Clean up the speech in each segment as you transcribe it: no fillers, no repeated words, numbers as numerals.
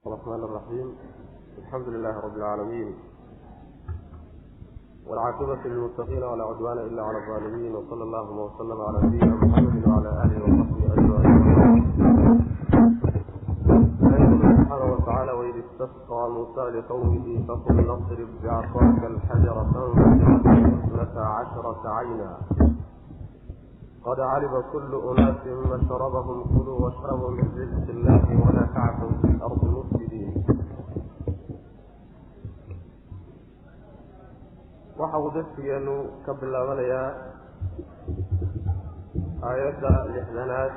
الرحمن الرحيم. الحمد لله رب العالمين، والعاقبة للمتقين ولا عدوان إلا على الظالمين، وصلى الله وسلم على نبينا محمد وعلى آله وصحبه أجمعين. قال سبحانه وتعالى: وإذ استسقى موسى لقومه فقل اضرب بعصاك الحجر فانفجرت 12 عينا قد علم كل أناس مشربهم كلوا واشربوا من رزق الله ولا تعثوا في الأرض مفسدين. waxau darsigeenu ka bilaabanayaa aayadda 6aad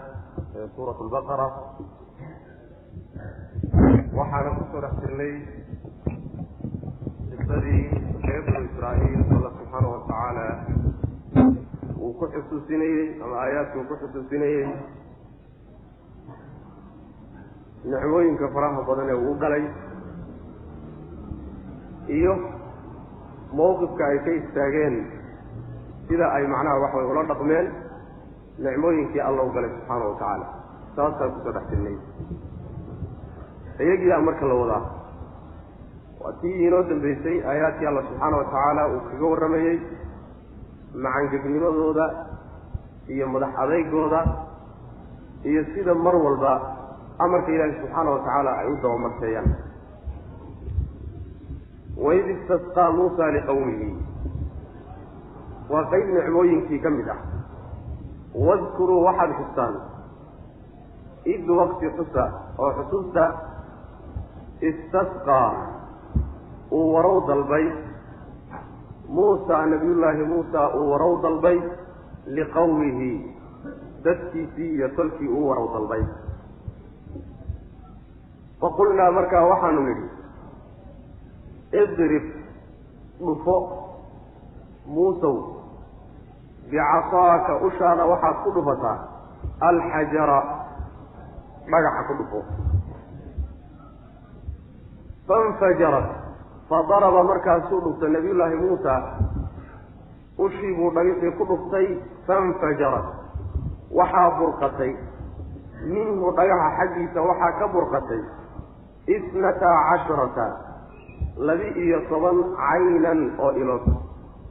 ee suurat albaqara. waxaana ku soo dhex jirnay qisadii reer banu israa'iil alla subxaana wa tacaala uu ku xusuusinayey ama aayaadkuu ku xusuusinayey nicmooyinka faraha badan ee uu galay iyo mawqifka ay ka istaageen sida ay macnaha waxay ula dhaqmeen nicmooyinkii alla u galay subxaana wa tacaala. saasaan kusoo dhex jirnay. iyagiiaa marka la wadaa waa tii inoo dambeysay aayaadkii alla subxaana wa tacaala uu kaga warramayey macangegnimadooda iyo madax adeygooda iyo sida mar walba amarka ilaahi subxaana wa tacaala ay u dabamarteeyaan. waid istasqaa muusa liqawmihi waa qayb nicmooyinkii ka mid ah. wadkuruu waxaad xustaan id waqti xusa oo xusuusta istasqaa uu warow dalbay muusa nabiyullaahi muusa uu warow dalbay liqawmihi dadkiisii iyo tolkii uu warow dalbay. faqulnaa markaa waxaanu nidhi idrib dhufo muusow bicasaaka ushaada waxaad ku dhufataa alxajara dhagaxa ku dhufo. fainfajarat fadaraba markaasuu dhuftay nabiyullaahi muusa ushii buu dhagixii ku dhuftay. fainfajarat waxaa burqatay minhu dhagaxa xaggiisa waxaa ka burqatay 12 caynan oo ilood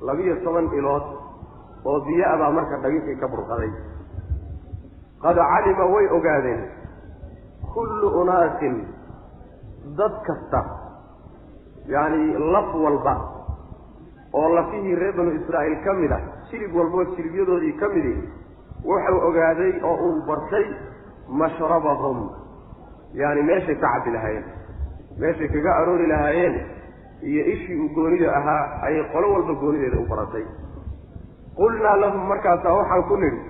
12 ilood oo biyo baa marka dhagixii ka burqaday. qad calima way ogaadeen kullu unaasin dad kasta, yacni laf walba oo lafihii reer banu israa'iil ka mid ah, shilib walboo shilibyadoodii ka midi wuxuu ogaaday oo uu bartay mashrabahum, yacni meeshay ka cabbi lahaayeen, meeshay kaga aroori lahaayeen iyo ishii uu goonida ahaa ayay qolo walba goonideeda u baratay. qulnaa lahum markaasaa waxaan ku nidhi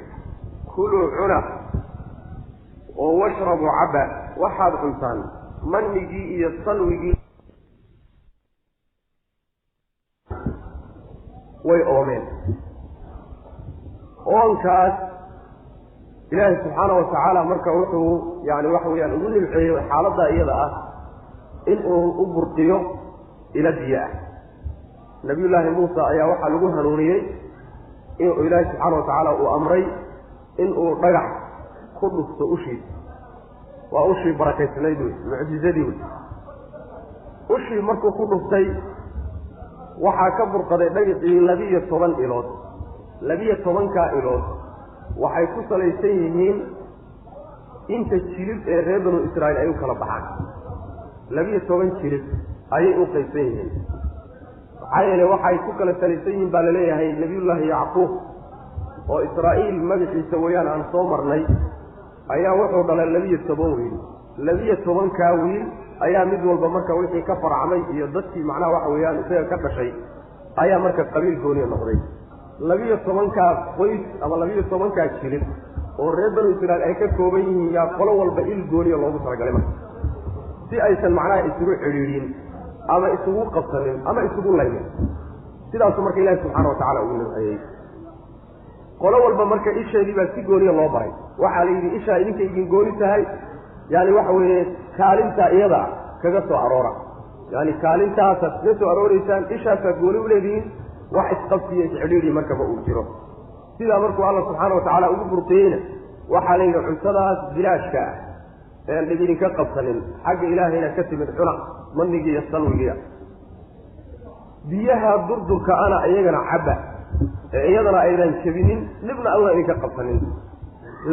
kuluu cuna oo washrabuu cabba, waxaad cuntaan manigii iyo salwigii. way oomeen. oonkaas ilaahi subxaana wa tacaala marka wuxuu yani waxa weyaan ugu nimceeyo xaaladda iyada ah inuu u burqiyo ila biyo ah. nabiyullaahi muusa ayaa waxaa lagu hanuuniyey inuu ilaahi subxaana wa tacaala uu amray inuu dhagax ku dhufto ushiisa. waa ushii barakaysnayd wey, mucjizadii wey. ushii markuu ku dhuftay waxaa ka burqaday dhagixii 12 ilood. 12kaa ilood waxay ku salaysan yihiin inta jilib ee reer banu israa'iil ay u kala baxaan. 12 jilib ayay u qaybsan yihiin. maxaa yeele waxay ku kala salaysan yihiin baa laleeyahay nabiyullaahi yacquub oo israa'iil magaciisa weyaan aan soo marnay ayaa wuxuu dhalay 12 wiil. 12kaa wiil ayaa mid walba marka wixii ka farcamay iyo dadkii macnaha waxa weeyaan isaga ka dhashay ayaa marka qabiil gooniya noqday. 12kaa qoys ama 12kaa jilib oo reer banu israa'iil ay ka kooban yihiin yaa qolo walba il gooniya loogu talagalay marka, si aysan macnaha isugu xidhiidhin ama isugu qabsanin ama isugu laynin. sidaasuu marka ilaahi subxaana wa tacaala ugu nimceeyey. qolo walba marka isheedii baa si gooniya loo baray. waxaa la yidhi ishaa idinka idin gooni tahay, yani waxa weeye kaalintaa iyada kaga soo aroora, yani kaalintaasaad kaga soo arooreysaan, ishaasaad gooni u leedihiin. wax isqabsiyo isxidhiidhi markaba uu jiro. sidaa markuu alla subxaana wa tacaala ugu burqiyeyna waxaa la yidhi cuntadaas bilaashka ah een dhibin ka qabsanin xagga ilaahayna ka timid xuna mannigiiyo salwigiya biyaha durdurka ana iyagana cabba iyadana aydan jabinin dhibna alla idinka qabsanin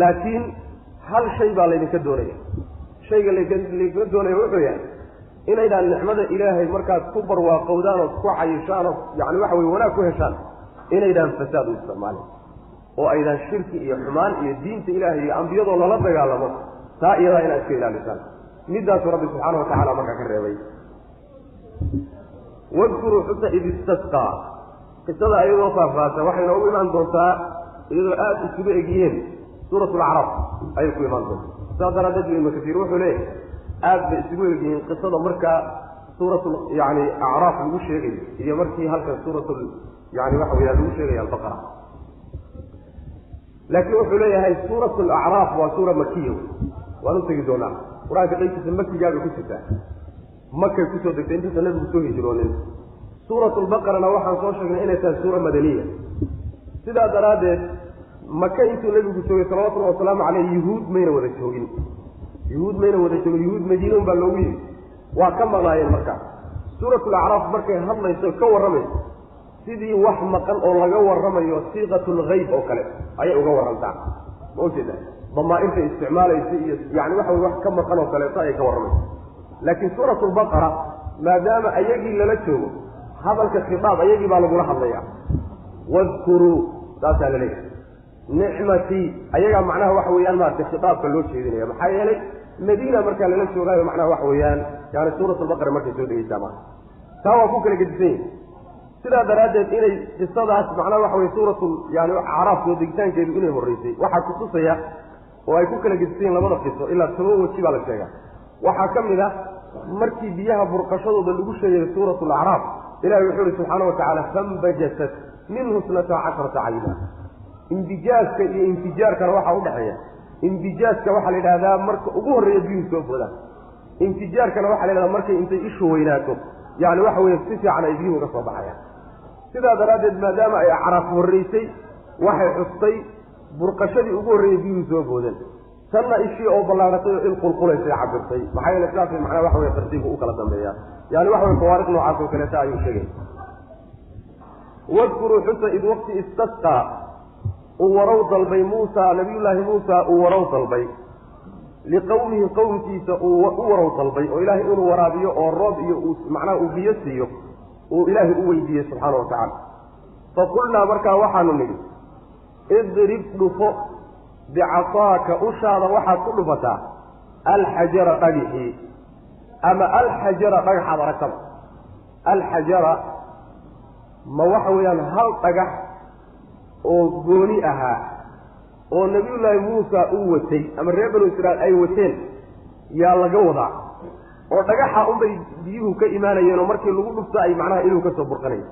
laakiin hal shay baa laydinka doonaya shayga laydinka doonaya wuxuu yahay inaydaan nicmada ilaahay markaad ku barwaaqowdaan oo ku cayishaan oo yani waxa weye wanaag ku heshaan inaydaan fasaad u isticmaalin oo aydaan shirki iyo xumaan iyo diinta ilaahay iyo ambiyadoo lala dagaalamo taa iyadaa inaad iska ilaalisaan midaasuu rabbi subxaana watacaala markaa ka reebay wadkuruu xusa id istasqaa qisada ayadoo faahfaahsan waxay noogu imaan doontaa iyadoo aada isugu egyihiin suurat alacraaf ayay ku imaan doontaa saas daraaddeed ibnu kasiir wuxuu leeyahy aada bay isugu egyihiin qisada markaa suuratu yani acraaf lagu sheegayo iyo markii halkan suuratu yani waxa weya lagu sheegaya albaqara laakiin wuxuu leeyahay suuratu alacraaf waa suura makiya waan u tegi doonaa qur-aanka qaybtiisa makigaabay ku jirtaa makay kusoo degtay intuusan nabigu soo hijroonin suuratu lbaqarana waxaan soo sheegnay inay tahay suura madaniya sidaa daraaddeed maka intuu nabigu joogay salawatullahi wasalaamu caleyh yuhuud mayna wada joogin yuhuud madiina un baa loogu yimi waa ka maqnaayeen markaas suuratu lacraaf markay hadlayso ka warramayso sidii wax maqan oo laga warramayo siiqatulgayb oo kale ayay uga warrantaa ma ujeeda damaairta isticmaalaysa iyo yani waxa way wax ka maqan oo kaleeto ayay ka warramaysa laakiin suuratu lbaqara maadaama ayagii lala joogo hadalka khitaab ayagii baa lagula hadlaya wadkuruu saasaa laleeyahay nicmatii ayagaa macnaha waxa weeyaan maaragtay khitaabka loo jeedinaya maxaa yeelay madiina markaa lala joogaayo macnaha waxa weeyaan yani suurat albaqara markay soo dhegeysaa maa taa waa ku kala gedisan yihin sidaa daraaddeed inay qisadaas macnaha waxa weye suuratu yani acraaf soo degitaankeedu inay horreysay waxaa kutusaya oo ay ku kala gedisan yihin labada qiso ilaa 7 weji baa la sheegaa waxaa ka mid ah markii biyaha burqashadooda lagu sheegay suuratu alacraaf ilahi wuxuu ihi subxaana watacaala fambajasat minhu 12 cayna imbijaaska iyo infijaarkana waxaa udhaxeeya imbijaaska waxaa la yidhahdaa marka ugu horreeya biyuhu soo boodaan infijaarkana waxaa la yidhahdaa markay intay ishu weynaato yani waxa weeye si fiican ay biyuhu uga soo baxayaan sidaa daraaddeed maadaama ay acraaf horreysay waxay xustay burqashadii ugu horreeyay biyuhu soo boodeen tanna ishii oo ballaaratay oo il qulqulaysay cabirtay maxaa yeele sidaasay macnaa waxa weye tartiibka u kala dambeeyaa yani waxa weye fawaariq noocaas oo kaleeta ayuu sheegay wadkuruu xusa id waqti istasqaa uu warow dalbay muusa nabiyullaahi muusa uu warow dalbay liqowmihi qowmkiisa uu u warow dalbay oo ilaahay inuu waraabiyo oo roob iyo macnaha uu biyo siiyo uu ilaahay u weydiiyey subxaana wa tacaala faqulnaa markaa waxaanu nidhi idrib dhufo bicasaaka ushaada waxaad ku dhufataa alxajara dhagixii ama alxajara dhagaxaad aragtaba alxajara ma waxa weeyaan hal dhagax oo gooni ahaa oo nabiyullaahi muusa uu watay ama reer banu israa'iil ay wateen yaa laga wadaa oo dhagaxa unbay biyuhu ka imaanayeen oo markii lagu dhufto ay macnaha inuu ka soo burqanayo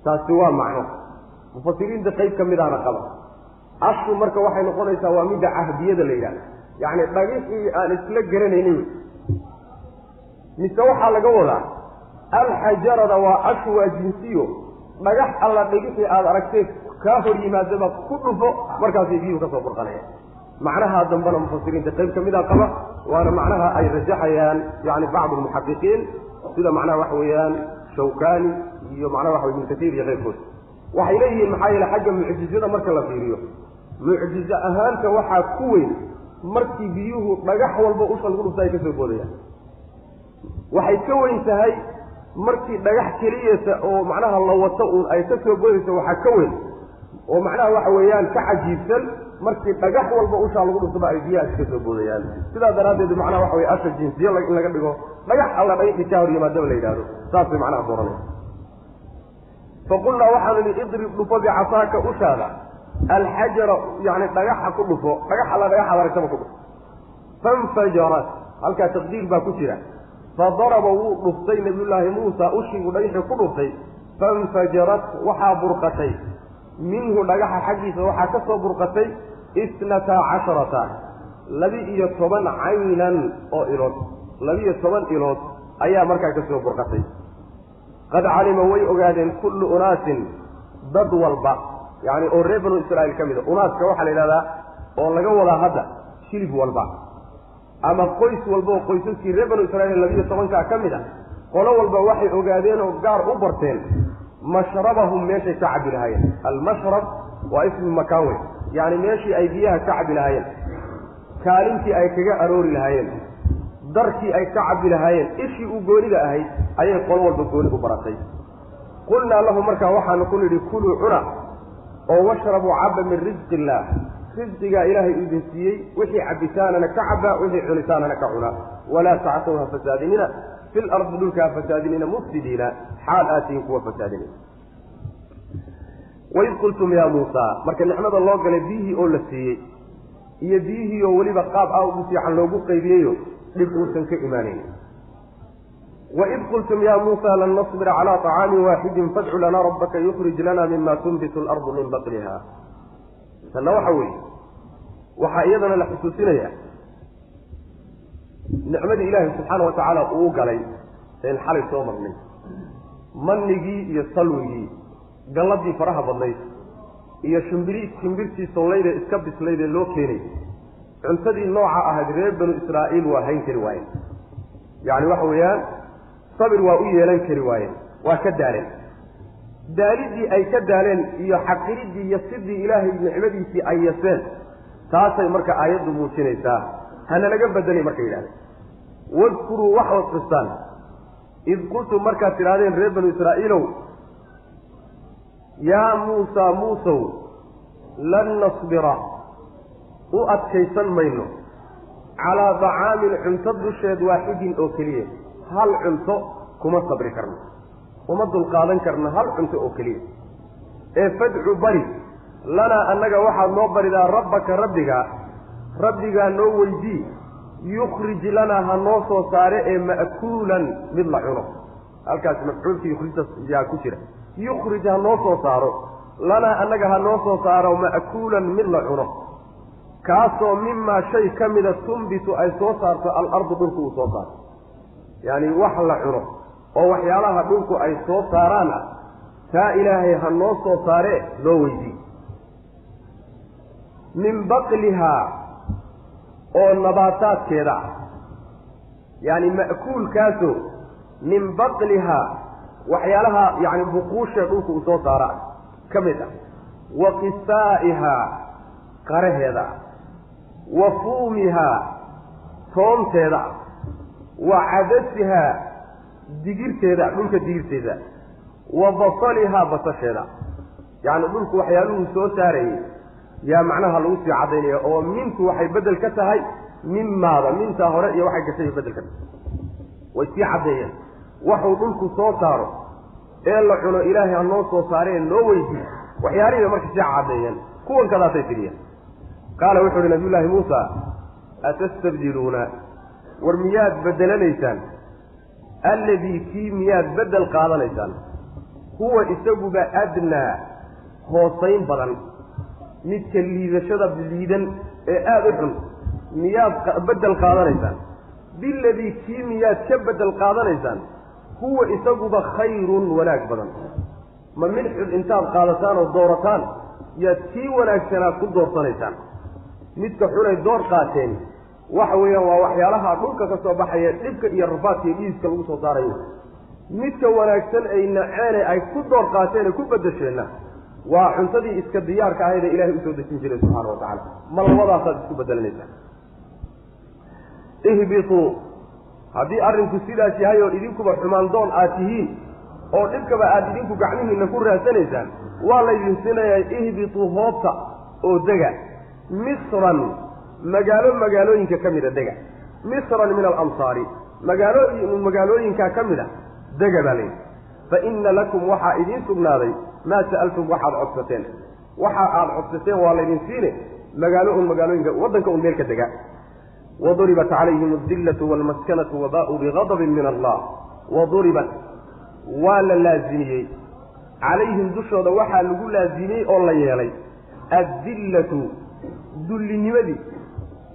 taasi waa macno mufasiriinta qayb ka mid ahna qaba ashu marka waxay noqonaysaa waa midda cahdiyada la yidhahda yacni dhagixii aan isla garanaynin mise waxaa laga wadaa alxajarada waa ashu waa jinsiyo dhagax alla dhagixii aada aragtee kaa hor yimaadaba ku dhufo markaasay biyuhu ka soo burqanayaan macnaha dambena mufasiriinta qayb ka mid a qaba waana macnaha ay rajaxayaan yani bacdu almuxaqiqiin sida macnaha waxa weeyaan shawkani iyo macnaha waxa wey ibnu kasiir iyo keyrkood waxay leeyihiin maxaa yeele xagga mucjizada marka la fiiriyo mucjizo ahaanta waxaa ku weyn markii biyuhu dhagax walba usha lagu dhufta ay ka soo boodayaan waxay ka weyn tahay markii dhagax keliyata oo macnaha la wato uun ay ka soo boodayso waxaa ka weyn oo macnaha waxa weeyaan ka cajiibsan markii dhagax walba ushaa lagu dhuftaba ay biyaha iska soo boodayaan sidaa daraaddeed macnaha waxa weye asha jinsiya in laga dhigo dhagax alla dhagaxii kaa hor yimaadaba la yidhahdo saasay macnaha dooranay faqulnaa waxaanu idhi idrib dhufo bicasaaka ushaada alxajara yani dhagaxa ku dhufo dhagax alla dhagaxaad aragtaba ku dhufo fanfajarat halkaa taqdiir baa ku jira fadaraba wuu dhuftay nabiyullaahi muusa ushiibuu dhagaxii ku dhuftay fanfajarat waxaa burqatay minhu dhagaxa xaggiisa waxaa ka soo burqatay 12 12 caynan oo ilood 12 ilood ayaa markaa ka soo burqatay qad calima way ogaadeen kullu unaasin dad walba yani oo reer banu israa'iil ka mid a unaaska waxaa la yidhahdaa oo laga wadaa hadda shilib walba ama qoys walba oo qoysaskii reer banu israa'iil 12 ka mid ah qolo walba waxay ogaadeen oo gaar u barteen mashrabahum meeshay ka cabi lahaayeen almashrab waa ismu makaan wey yani meeshii ay biyaha ka cabi lahaayeen kaalintii ay kaga aroori lahaayeen darkii ay ka cabi lahaayeen ishii u goonida ahayd ayay qolo walba gooni u baratay qulnaa lahu markaa waxaanu ku nidhi kuluu cuna oo washrabuu caba min risqi illaah risqigaa ilaahay idin siiyey wixii cabitaanana ka caba wixii cunitaanana ka cuna walaa tactawha fasaadinina fi lardi dhulkaa fasaadinina mufsidiina xaal aatihin kuwa fasaadinina waid qultum yaa muusaa marka nicmada loo galay biyihii oo la siiyey iyo biyihii oo weliba qaab ugu fiican loogu qaybiyeyo dhib uusan ka imaanayn waid qultum yaa muusaa lan nasbira calaa طacaamin waaxidin fadcu lanaa rabbaka yukhrij lana mima tunbitu alardu min baqliha tanna waxa weeye waxaa iyadana la xusuusinaya nicmadii ilaahay subxaana watacaala uu galay een xalay soo marnay mannigii iyo salwigii galladii faraha badnayd iyo shimbirtii sollayde iska bislayde loo keenay cuntadii nooca ahayd reer banu israa'iil waa hayn kari waayeen yacni waxa weeyaan sabir waa u yeelan kari waayeen waa ka daaleen daalidii ay ka daaleen iyo xaqiridii iyo sidii ilaahay nicmadiisii ay yaseen taasay marka aayaddu muujinaysaa hana laga bedelay markay yidhahdeen wadkuruu waxaad xustaan id qultum markaad tidhahdeen reer banu israa'iilow yaa muusaa muusow lan nasbira u adkaysan mayno calaa dacaamin cunto dusheed waaxidin oo keliya hal cunto kuma sabri karno uma dulqaadan karno hal cunto oo keliya ee fadcu bari lanaa annaga waxaad noo baridaa rabbaka rabbigaa noo weydii yukhrij lanaa ha noo soo saare ee ma'kuulan mid la cuno halkaas mafcuulkii yukhrijta yaa ku jira yukhrij ha noo soo saaro lanaa annaga ha noo soo saaro ma'kuulan mid la cuno kaasoo mimaa shay ka mida tunbitu ay soo saarto alardu dhulku uu soo saarto yacni wax la cuno oo waxyaalaha dhulku ay soo saaraan ah taa ilaahay ha noo soo saare loo weydii min baqlihaa oo nabaataadkeeda ah yacni ma'kuulkaasoo min baqlihaa waxyaalaha yacni buquushee dhulku uu soo saara ka mid ah wa qisaa'ihaa qaraheeda ah wa fuumihaa toonteeda ah wa cadasihaa digirteeda dhulka digirteeda wa basalihaa basasheeda yacni dhulku waxyaaluhuu soo saarayay yaa macnaha lagu sii caddaynaya oo minku waxay beddel ka tahay mimaada mintaa hore iyo waxay gashay beddel ka tahay way sii caddeeyeen waxuu dhulku soo saaro ee la cuno ilaahay ha noo soo saareen noo weydiy waxyaalihiiba marka sii caddeeyeen kuwan kadaasay tiriyeen qaala wuxuu uhi nabiyullaahi muusa atastabdiluuna war miyaad beddelanaysaan alladii kii miyaad beddel qaadanaysaan huwa isaguba adnaa hoosayn badan midka liidashada liidan ee aada u xun miyaad beddel qaadanaysaan biladii kii miyaad ka beddel qaadanaysaan huwa isaguba khayrun wanaag badan ma mid xun intaad qaadataan oo doorataan yaad kii wanaagsanaad ku doorsanaysaan midka xunay door qaateen waxa weeyaan waa waxyaalaha dhulka ka soo baxaya dhibka iyo rafaadka iyo dhiiska lagu soo saarayo midka wanaagsan ay naceene ay ku door qaateen ay ku beddesheenna waa cuntadii iska diyaarka ahayd ee ilaahay usoo dejin jiray subxaana wa tacaala ma labadaasaad isku beddelanaysaan ihbituu haddii arrinku sidaas yahay oo idinkuba xumaandoon aad tihiin oo dhibkaba aad idinku gacmihiinna ku raadsanaysaan waa laydin sinayaa ihbituu hoobta oo dega misran magaalooyinka ka mida dega misran min alamsaari magaalooyinkaa ka mid a dega baa layidhi fa inna lakum waxaa idiin sugnaaday maa sa'altum waxaad codsateen waxa aad codsateen waa laydin siine magaalooyinka waddanka un meel ka dega waduribat calayhim adillatu waalmaskanatu wabaa'uu bigadabin min allah waduribat waa la laazimiyey calayhim dushooda waxaa lagu laazimiyey oo la yeelay addillatu dullinimadii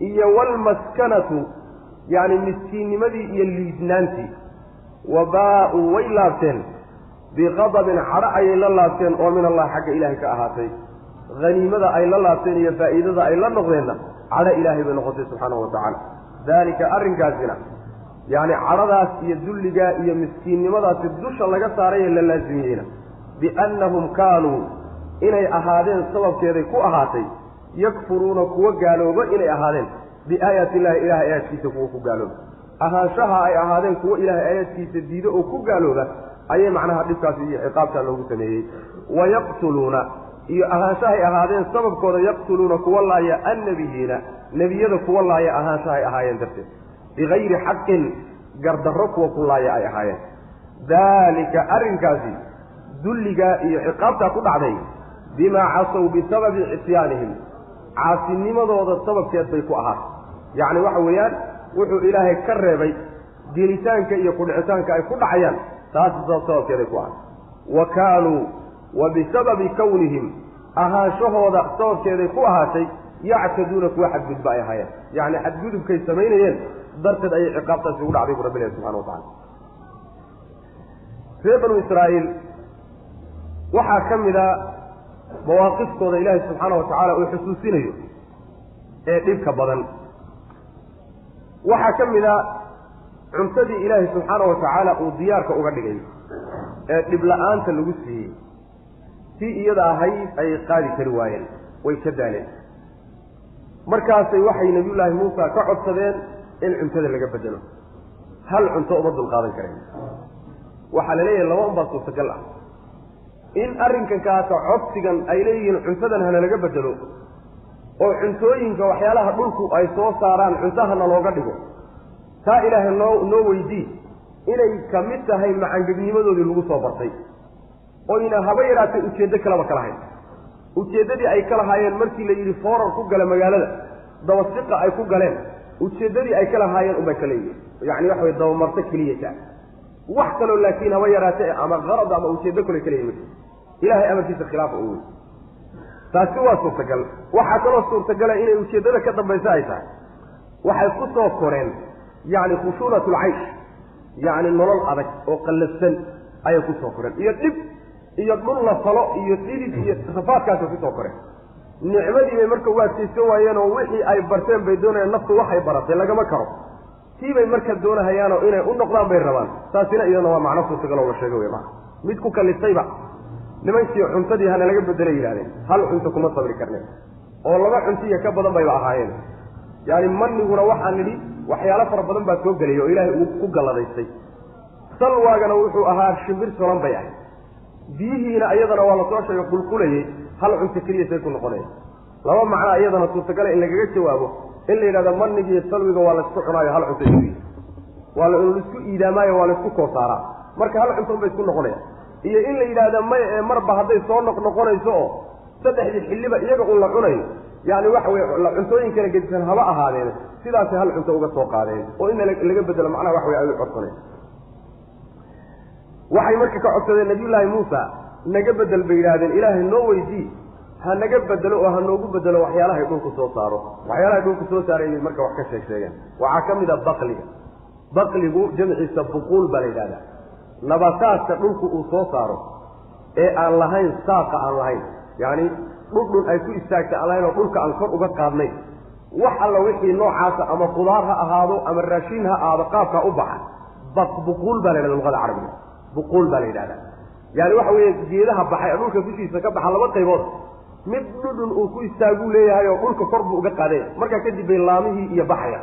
iyo waalmaskanatu yacni miskiinnimadii iyo liidnaantii wabaa'uu way laabteen biqadabin cadho ayay la laabteen oo min allah xagga ilaahay ka ahaatay haniimada ay la laabteen iyo faa'iidada ay la noqdeenna cadho ilaahay bay noqotay subxaanahu wa tacaala ذلك أرنكاسنا يعني عرضات يدلقا مسكين لماذا تدوش لك ساري للازمين بأنهم كانوا إني أهادين سبب كيريكو أهاتي يكفرون كوا قالوا إني أهادين بآيات الله إله آيات كيسا كوا قالوا أهانشها أي أهادين كوا إله آيات كيسا ديدو كوا قالوا أي معناها لبكاسي عقابتا لو سميه ويقتلون أهانشها أهادين سبب كوا يقتلون كوا الله يا النبيين نبيذا كوا الله يا أهانشها أهايين درسي بغير حق قردرك وكوا الله يا أهايين ذلك أرنكاسي دلقا عقابتا كل عدي بما عصوا بسبب عصيانهم عاصين ماذا السبب كيف بيكوها يعني وحويان وحو إلهي كربي جلسانك يقول عسانك أي كل عيان تاسس السبب كيف بيكوها وكانوا وبسبب كونهم أهاشوه هذا السبب كيف بيكوها شيء يعتدونك واحد بالباقي هاي يعني حدودهم كي سمينين درت أي عقابتا سيقول عليكم ربنا سبحانه وتعالى في بنو إسرائيل waxaa kamida mawaaqifkooda Ilaahay subhanahu wa ta'ala oo xusuusinayo ee dhibka badan waxaa kamida cuntadii Ilaahay subhanahu wa ta'ala uu diyaarka uga dhigay ee dhib la'aanta lagu siiyay si iyada ahayd ay qaadi kari waayeen way ka daaleen markaas waxay nabiyullaahi Muusa ka codsadeen in cuntada laga bedelo hal cunto uma dul qaadan kareen waxa la leeyahay laba unba suurtagal ah in arrinkan kaata codsigan ay leeyihiin cuntadan hana laga bedelo oo cuntooyinka waxyaalaha dhulku ay soo saaraan cuntahana looga dhigo taa ilaahay noo weydii inay kamid tahay macaangegnimadoodii lagu soo bartay oo ina haba yaraatay ujeeddo kalaba kala hayn ujeeddadii ay kala haayeen markii la yidhi foorar ku gala magaalada dawasiqa ay ku galeen ujeeddadii ay kala haayeen unbay kala yihiin yacni waxa way dabamarto keliya taa wax kaloo laakiin haba yaraatay ama qarad ama ujeeddo kale kala yimid ilaahay amarkiisa khilaaf uu taasi waa suurtagal waxa kaloo suurtagal inay ujeedada ka dambaysa ay tahay waxay ku soo koreen yani khushunatul aish yani nolol adag oo qalafsan ay ku soo koreen iyo dib iyo dhul la falo iyo sidii iyo safaadkaas ku soo koreen nicmadii bay marka waa siisay waayeen oo wixii ay barteen bay doonayeen naftu waxay baratay lagama karo tiibay marka doonayaan oo inay u noqdaan bay rabaan taasina iyadana waa macno suurtagal oo la sheegay weeyaan mid ku kaliftayba nimankii cuntadii hana laga bedelay yiraahdeen hal cunto kuma sabri karneen oo laba cuntiya ka badan bay ahaayeen yani maniguna waxaan nidhi waxyaalo fara badan baa soo galay oo ilaahay uu ku galadaystay salwaagana wuxuu ahaa shimbir solan bay ahayd biyihiina ayadana waa la soo sheegay qulqulayay hal cunto keliya say ku noqonaya laba macno ayadana suurtagal in lagaga jawaabo in la yidhahdo manigi iyo salwiga waa la isku cunaayo hal cunto iibi waa la isku iidaamaayo waa la isku koosaaraa marka hal cunto bay isku noqonaya iyo in la yiraahdo marba haday soo noqonayso oo saddexdii xilliba iyaga uu la cunayo yani waxa way la cuntooyin kala gedisan haba ahaadeen sidaas hal cunto uga soo qaadeen oo in laga bedelo macnaha wax way ay codsanay waxay marka ka codsadeen nabiyullaahi Muusa naga bedel bay yiraahdeen ilaahay noo weydii ha naga bedelo oo ha noogu bedelo waxyaalaha dhulku soo saaro waxyaalaha dhulku soo saaray marka wax ka sheegeen waxa kamida baqligu jamciisa buqul baa la yiraahdaa nabataadka dhulku uu soo saaro ee aan lahayn saaqa aan lahayn yani dhul ay ku istaagta alayno dhulka aan kor uga qaadnay wax alla wixii noocaas ama qudaar ha ahaado ama raashin ha ahaado qaabka u baxa buqul baa la yiraahdaa luqada carabiga buqul baa la yiraahdaa yani waxa weeye geedaha baxay dhulka dushiisa ka baxa laba qaybood mid dhul uu ku istaagu leeyahay oo dhulka kor buu uga qaaday marka kadib bay laamihii iyo baxaya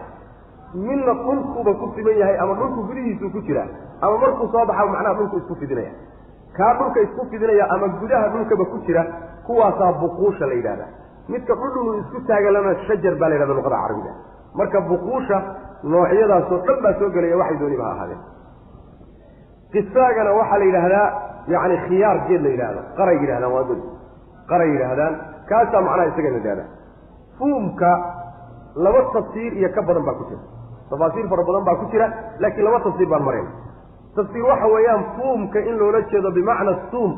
minna dhulkuba ku siman yahay ama dhulku gudihiisu ku jira ama markuu soo baxo macnaha dhulku isku fidinaya ka dhulka isku fidinaya ama gudaha dhulkaba ku jira kuwaasa buquusha la yiraahdaa midka dhulku isku taagalana shajar baa la yiraahdaa luqada carabiga marka buquusha noocyadaas oo dhan baa soo galaya waxay dooni baa ahaadeen qisaagana waxa la yiraahdaa yani khiyaar geed la yiraahdo qaray yiraahdaan waa dad qaray yiraahdaan kaasa macnaha isaga la yiraahdaa fuumka laba tafsiir iyo ka badan baa ku jira تفاصيل فربضان باكوشرة لكن لما تفسير بالمرين تفسير واحد ويام فوم كإن لو نشيد بمعنى الصوم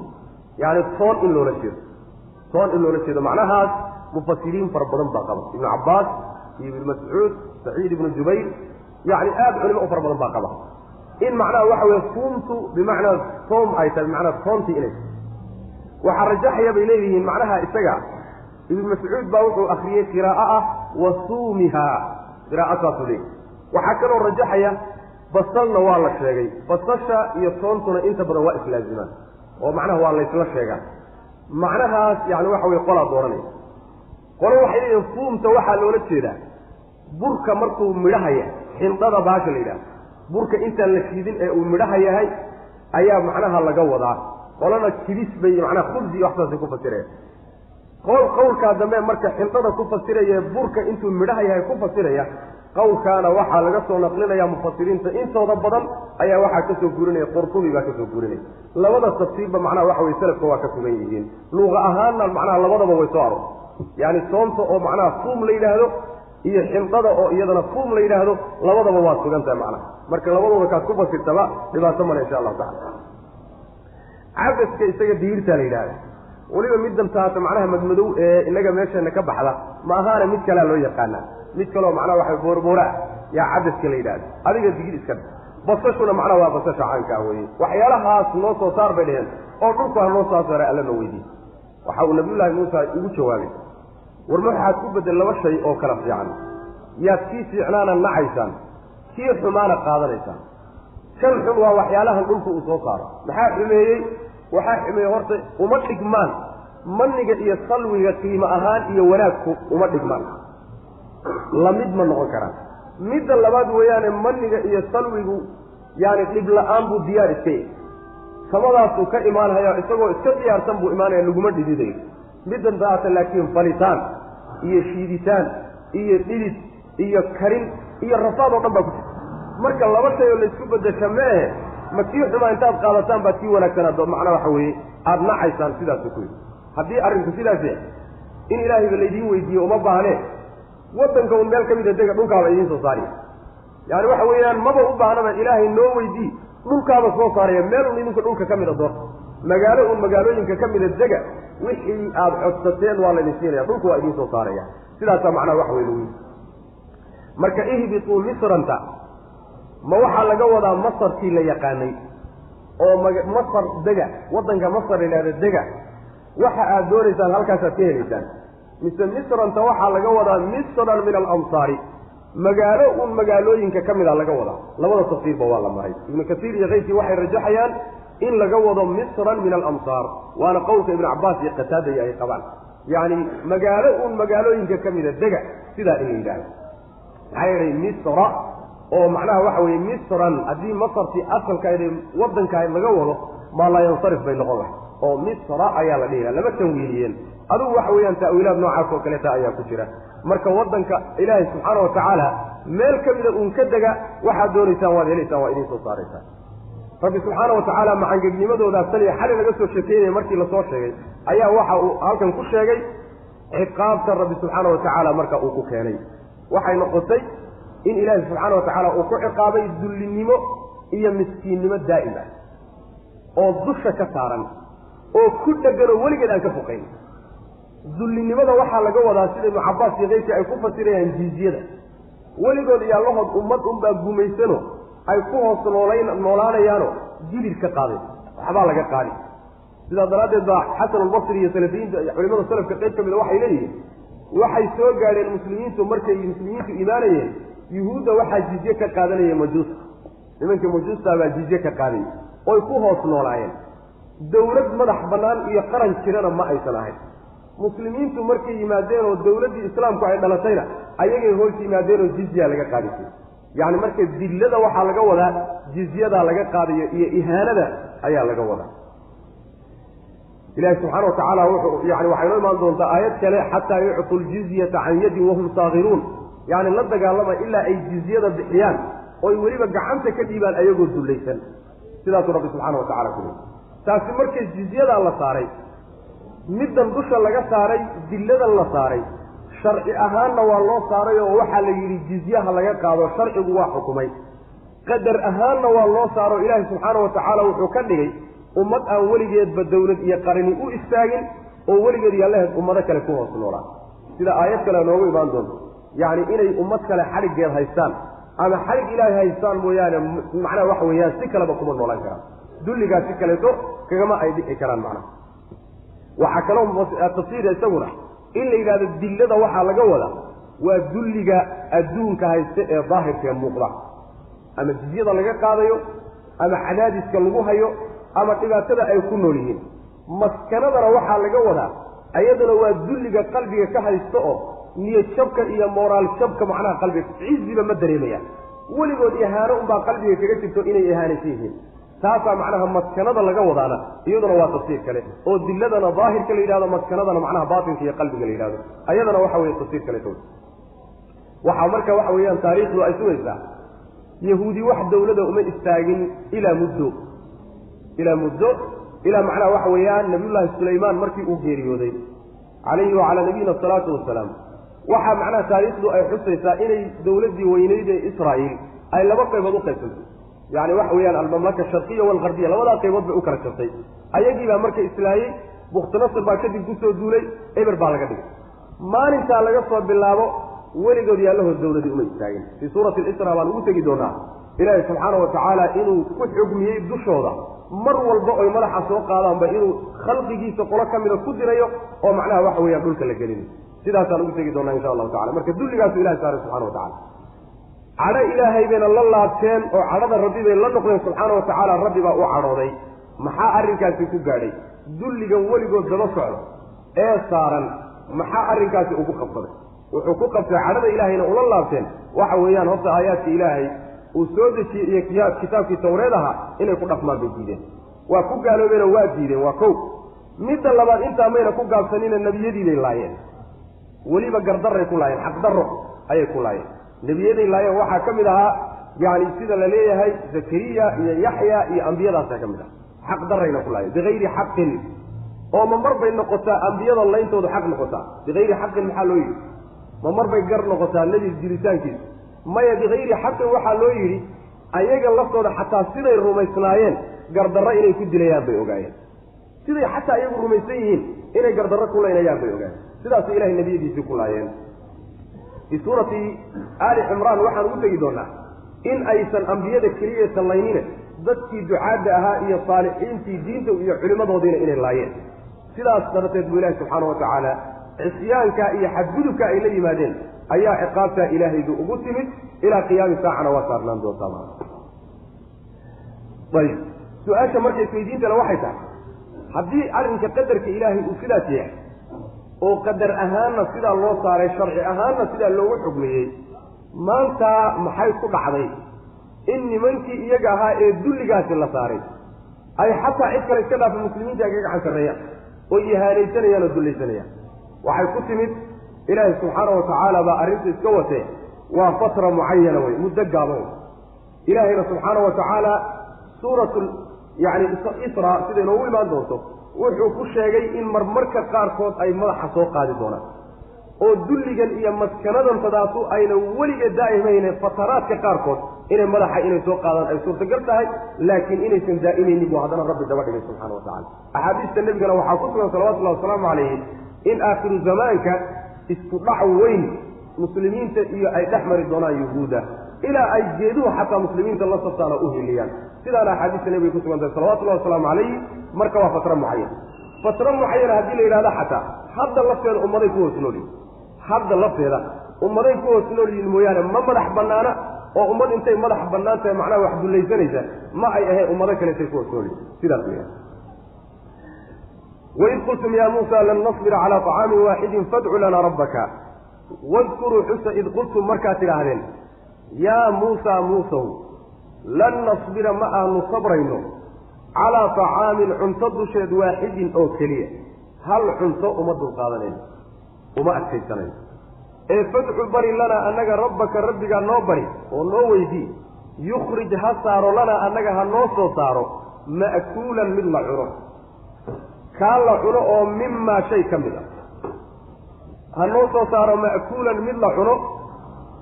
يعني الصون إن لو نشيد صون إن لو نشيد معناها مفسرين فربضان باقبا ابن عباس ابن مسعود سعيد بن جبير يعني علماء فربضان باقبا إن معناه واحد صومت بمعنى صوم أيضا بمعنى صومت إليه وحرجح يبينيه معناها استجع ابن مسعود باوقع أخرية قراءة وصومها قراءة صديق وحكى رجحيا بصلنا والله شيء بصشة يصونتنا أنت بدو وقت لازمان ومعناه والله يسلا شيء معناها يعني واحد يقول دورني قالوا واحد يفهم توحى لولا كذا بركة مركو مدهية حنطة باش ليدا بركة أنت اللي شيدين ومدهية هاي أيام معناها اللي جوضها قالنا كبيس بي معناه خبزي واحدة كوفة قول كادمين مركا حنطة كوفة سيرية بركة أنتم مدهية هاي كوفة سيرية قول كان وحى لقصوا نقلنا يا مفسرين أنت وضبطا أي واحد كسب قرني قرطبي بكسب قرني لوضع التفسير بمعنى واحد ويسلك هو كسبيين لغة أهالنا المعنى لوضع ويصاروا يعني صومت أو معناه صوم ليلة هذا هي حنطة أو يدنا صوم ليلة هذا لوضع واسق أنت معنا مركا لوضع كسبة في التبع لما ثمن إن شاء الله تعالى عبس كيسجد ديرته ليلة ولما مدة ساعة معناها مدمدو إنك ماشي إنك بحلا ما هذا مد كلا لو يقانا mid kale macna waxa boorboora ya cadadka la yiraahdo adiga digir iska basashuna macna waa basasha caanka weey waxyaalahaas noo soo saar badeen oo dhulka noo soo saaray alla ma weydii waxa uu nabiyullaahi Muusa ugu jawaabay war maxaad ku bedel laba shay oo kala fiican yaa kii fiicnaana nacaysan kii xumaana qaadanaysan shan xun waa waxyaalaha dhulka uu soo saaro maxaa xumeeyay waxa xumeeyay horta uma dhigmaan maniga iyo salwiga qiimo ahaan iyo wanaagku uma dhigmaan lamid ma noqon karaan midda labaad weeyaan maniga iyo salwigu yaani dib la'aan buu diyaar iskay samadaas uu ka imaanayo isagoo iska diyaarsan buu imaanaya laguma dhididay middan daata laakiin falitaan iyo shiiditaan iyo dhidid iyo karin iyo rafaad oo dhan baa ku jira marka laba shay oo la isku bedesho mee ma kii xumaa intaad qaadataan baa kii wanaagsanaa macna waxa weeye aad nacaysaan sidaas ku yiri haddii arrinku sidaas in ilaahay leedii weydiiyo uma baahnee wadanka uu meel kamid ah dhulkaaba idin soo saariyo yaani waxa weeyaan maba u baahnaba ilaahay noo weydii dhulkaaba soo saariyo meel uu idinka dhulka kamid ah magaalooyinka kamid ah dega wixii aad codsateen waa la idin siinaya dhulku waa idin soo saaraya sidaas macna wax weyn marka ihbitu misranta ma waxa laga wadaa masarkii la yaqaanay oo masar dega wadanka masar ilaa dega waxa aad doonaysaan halkaas aad ka helaysaan misranta waxa laga wadaa misran min al-amsari magaalooyinka kamida laga wadaa labada tafsiirba waa la maray ibn kathir iyo qeybtii waxay rajaxayaan in laga wado misran min al-amsar waana qowlka ibn abbas iyo qatada ay qabaan yani magaalooyinka kamida dega sida in yiraahdo ayay misra oo macnaha waxa weeye misran hadii masarti asalkeeda wadanka laga wado ma la yansarif bay noqon oo misra ayaa la dhigaa lama tanwiiyeen aduu waxa weeyaan ta'wiilaad noocaas oo kale ayaa ku jira marka wadanka ilaahay subhanahu wa ta'ala meel kamida uu ka daga waxa doonaysan waa helaysan waa idin soo saaraysan rabbi subhanahu wa ta'ala macangeednimadooda taliya xal laga soo sheekeeyay markii la soo sheegay ayaa waxa uu halkan ku sheegay ciqaabta rabbi subhanahu wa ta'ala marka uu ku keenay waxay noqotay in ilaahay subhanahu wa ta'ala uu ku ciqaabay dullinimo iyo miskiinnimo daa'ima oo dusha ka saaran oo ku dhagano waligeed aan ka foqayn dullinimada waxa laga wadaa sida Ibn Abbas iyo qeybtii ay ku fasirayaan jiiziyada waligood iyo allahood ummad baa gumaysano ay ku hoos noolaanayaano jilid ka qaaday waxba laga qaadi sida daraadeed baa Xasan al-Basri iyo salafiinta culimada salafka qeyb kamid waxay leeyihiin waxay soo gaareen muslimiintu markay muslimiintu iimaanayeen yuhuudda waxa jiziye ka qaadanaya majuus nimanka majuusta baa jiziye ka qaaday oo ku hoos noolaayeen dawlad madax banaan iyo qaran jirana ma aysan ahayn muslimiintu markay yimaadeen oo dawladda islaamku ay dhalatayna ayagay hoos yimaadeen oo jizya laga qaadiyay yaani markay dillada waxa laga wadaa jizyada laga qaadiyo iyo ihaanada ayaa laga wadaa ilaahi subhanahu wa ta'ala yaani waxa inoo imaan doonta aayad kale hatta yu'tul jizyata an yadi wa hum saghirun yaani la dagaalama illa ay jizyada bixiyaan oo waliba gacanta ka dhiibaan ayagoo dulaysan sidaas rabbi subhanahu wa ta'ala ku taasi markay jizyada la saaray middan dusha laga saaray dillada la saaray sharci ahaanna waa loo saaray oo waxa la yiri jizyaha laga qaado sharcigu waa xukumay qadar ahaanna waa loo saaro ilaahay subhanahu wa ta'ala wuxuu ka dhigay ummad aan waligeed ba dawlad iyo qarni u istaagin oo waligeed yaalleed ummada kale ku hoos noolaa sida aayad kale noogu imaan doonto yaani inay ummad kale xarigeed haystaan ama xarig ilaahay haystaan mooyaane macna wax weeyaan si kale ba kuma noolaan karaan dulliga si kale kagama ay dhixi karaan macna waxa kale oo tafsiir isaguna in la yiraahdo dillada waxa laga wada ودلك أدونك هيستئ ظاهر في المقرأ أما الجزية لك قاضيو أما عدادس كالمغهيو أما تباتدا أي كنو لهين مسكنة روحا لقوضا أيضا ودلك قلبك كهيستئ نية شبكة إيا مورال شبكة معناها قلبك عزي بمدريمية ولقد إهانة با قلبك كجبتو إني إهانة فيهن تاسع معناها مسكنة لقوضانا أيضا هو تصير كله ودلدنا ظاهر كله إلى هذا مسكنة معناها باطن في قلبك إلى هذا أيضا وحوي تصير كله وحمرك وحويان تاريخ وأسويسا يهودي واحد دولة ومن استاجن إلى مدة إلى معنى وحويان نبي الله سليمان مركي أوجيريودي عليه وعلى نبينا الصلاة والسلام وحا معنى تاريخ أي حسيسا إلى دولة دي وينيد إسرائيل أي لبقى يبقى يعني وحويان المملكة الشرقية والغربية لولا قيمات بأكرة الشرقية أي يجيب مركي إسرائيل مختنصر باكدي قصة دولي إبر بالغدي ما ننسى لقصة بالله ولقد يالله الدولة دي أمي في سورة الإسراء والمتقي دونا إلهي سبحانه وتعالى إنه كل حكم يبدو شوضا مر والبقى يملح سوق هذا بإنه خلقه سقلك من الكدر ومعناها وحوي يقول كالجليل سيدا سنمتقي دونا إن شاء الله تعالى مركز دول لقاس إلهي سبحانه وتعالى على إلهي بين الله تين وعرض الربي بين الله نقل سبحانه وتعالى الربي بقى وعرضي محا أرنكا في كقاري دول لقا ولقا دلسعر إيه صارا محا أرنكا في أبو خفضه وحقوقا في عرض إلهينا أولا الله بسين وحويان هبط آيات إلهي وسودة كتاب توردها إنه يكون أفمار بجيدين وكو قالوا بينا واجيدين وكو مدى اللبان انت أمينا كو قال سنين النبي يدين اللايين ولي بقردر يكون لايين حق دره أي يكون لايين النبي يدين اللايين وحا كمدها يعني سيدة لليه هاي زكريا يحيى أنبياء الله كمدها حق دره يكون لايين بغير حق ومن مربع النقطة أنبياء الله ينتوض حق نقطة بغير حق المحلوين ما مر بيجر نقطة الذي الجلسان كيس ما بغير حق وحلو يري أيجا لفظه حتى سيد الروميسلايين قرد الرأي إلى كل دليل بيوجاين سيد حتى أيجا الروميسيين إلى قرد الرأي كل إلى بيوجاين سيد إله النبي في كل عين في سورة آل عمران وحن وتجدنا إن أيسن أنبياء الكرية صلينين ضدك دعاءها إلى صالحين في دينه ويعلم ضدين إلى اللاين سيد أصدرت الله سبحانه وتعالى عصيانك إيا حدودك إليه مادين أيها عقابك إلهي ذو أبوتمت إلى قيام ساعة وصار لندو طبعا طيب سؤال مركز في دينك لوحيتا حدي أرنك قدرك إلهي أفلاتيه وقدر أهانا سيدا الله صار الشرع أهانا سيدا الله حكميه ما أنت محاي كل عضي إني منك إيجاها الدلقات اللي صاري أي حتى عدك الكلام في المسلمين جاءك عن سرية وإيهانيتنا يا ندليتنا waxay ku timid ilaahay subhanahu wa ta'ala ba arinta iska watay waa fatro muayyana way muddo gaaban ilaahay subhanahu wa ta'ala suratul yani isra sida loo imaan doonto wuxuu ku sheegay in marmarka qaarkood ay madaxa soo qaadi doonaan oo dulligan iyo maskanadan tadaasu ayna waliga daa'imayn fataraadka qaarkood inay madaxa inay soo qaadaan ay suurtagal tahay laakiin inaysan daa'imaynin buu hadana rabbi dabadhigay subhanahu wa ta'ala ahadiista nabigana waxa ku sugan sallallahu alayhi wa sallam إن آخر زمانك استطاعوا وين مسلمين تأيي أي تحمر الضناء يهودا إلى أي جيدوه حتى مسلمين الله سبحانه أهليان سيدنا حديث النبي كتب عند صلوات الله والسلام عليه مركوا فترة معينة هذه الإرادة حتى حد الله في الأمرين كوه سنولي حد الله في هذا أمرين كوه سنولي الميانا ما مدح بنانا وأمر انتي مدح بنانا معناه واحد اللي زنيزة ما أي أهي أمرين كانت كوه سنولي سيدنا الميانا وإذ قلتم يا موسى لن نصبر على طعام واحد فادع لنا ربك واذكروا حسن إذ قلتم مركات الأهلين يا موسى لن نصبر معه صبرين على طعام عنتض شد واحد أو كلية هل عنتض أمد القادنين وما أكسيسنين فادع بري لنا أنك ربك النوبري ونوي دي يخرج هصار لنا أنك هنوصو صارو مأكولا من العروق كان لحنو مما شيء كمدا هنوصو صار مأكولا من لحنو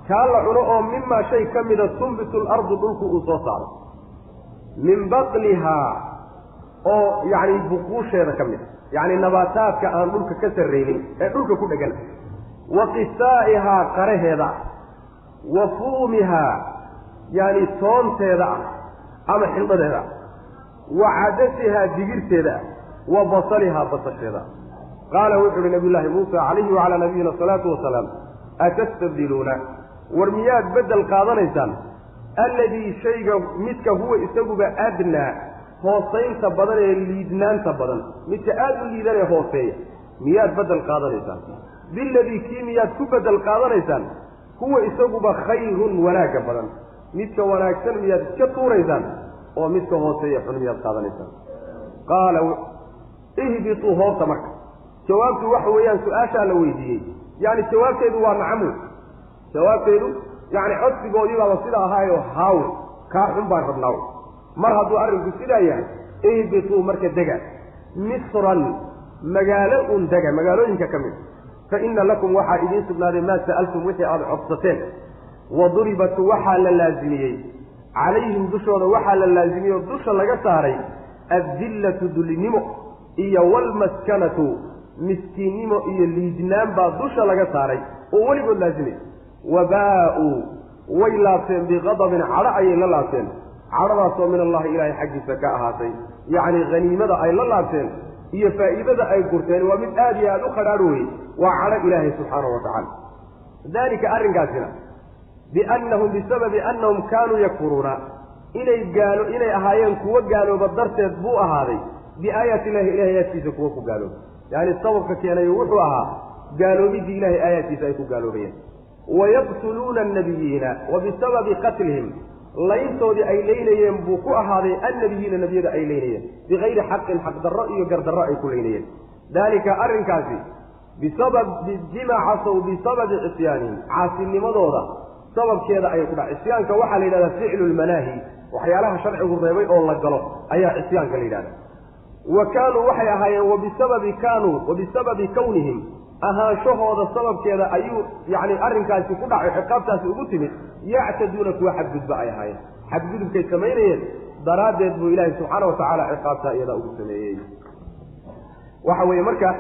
كان لحنو مما شيء كمدا تنبت الأرض دلك أصوصار من بطلها أو يعني بقوش هذا كمدا يعني نباتات كأن دلك كسر ريني دلك كل جنة وقسائها قره هذا وفومها يعني صونت هذا أما حلط هذا وعدسها جيرت هذا وبصلها بصشها قال وحر نبي الله موسى عليه وعلى نبينا الصلاة والسلام atastabdiluuna war miyaad beddel qaadanaysaan alladii shayga midka huwa isaguba adnaa hoosaynta badan ee liidnaanta badan midka aada u liidan ee hooseeya miyaad beddel qaadanaysaan biladii kii miyaad ku beddel qaadanaysaan huwa isaguba khayrun wanaagga badan midka wanaagsan miyaad iska tuuraysaan oo midka hooseeya xun miyaad qaadanaysaan qaala ihbituu hoobta marka jawaabtu waxa weeyaan su-aashaa la weydiiyey yani jawaabteedu waa nacamu jawaabteedu yani codsigoodii baaba sida ahaayo haaw kaa xun baan rabnaaw mar hadduu arrinku sidaa yahay ihbituu marka dega misran magaalo un dega magaalooyinka ka mid fa ina lakum waxaa idiin sugnaaday maa sa'altum wixii aada codsateen waduribat waxaa la laazimiyey calayhim dushooda waxaa la laazimiyey oo dusha laga saaray addillatu dulinimo iyo walmaskanatu miskiinnimo iyo liidnaan baa dusha laga saaray oo weligood laazimay wabaa-uu way laabteen biqadabin cadho ayay la laabteen cadhadaasoo min allahi ilaahay xaggiisa ka ahaatay yacni haniimada ay la laabteen iyo faa'iidada ay gurteen waa mid aada iyo aada u qadhaadh weye waa cadho ilaahay subxaanahu wa tacaala dalika arrinkaasina biannahum bisababi annahum kaanuu yakfuruuna inay ahaayeen kuwo gaalooba darteed buu ahaaday biaayaati illahi ilahay aayaadkiisa kuwo ku gaalooba yani sababka keenayo wuxuu ahaa gaaloobidii ilahay aayaadkiisa ay ku gaaloobayeen wayaqtuluuna annabiyiina wa bisababi qatlihim layntoodii ay leynayeen buu ku ahaaday annabiyiina nebiyada ay leynayeen bikayri xaqin xaqdarro iyo gardarro ay ku leynayeen dalika arrinkaasi bima casow bisababi cisyaanihim caasinimadooda sababkeeda ayay ku dhaca cisyaanka waxaa la yidhahdaa ficlu lmanaahi waxyaalaha sharcigu reebay oo la galo ayaa cisyaanka la yidhahda wa kaanuu waxay ahaayeen wabisababi kawnihim ahaanshahooda sababkeeda ayuu yani arrinkaasi ku dhacay ciqaabtaasi ugu timid yactaduuna kuwa xadgudba ay ahaayeen xadgudubkay samaynayeen daraaddeed buu ilaahay subxaana watacaala ciqaabtaa iyada ugu sameeyey waxa weeye marka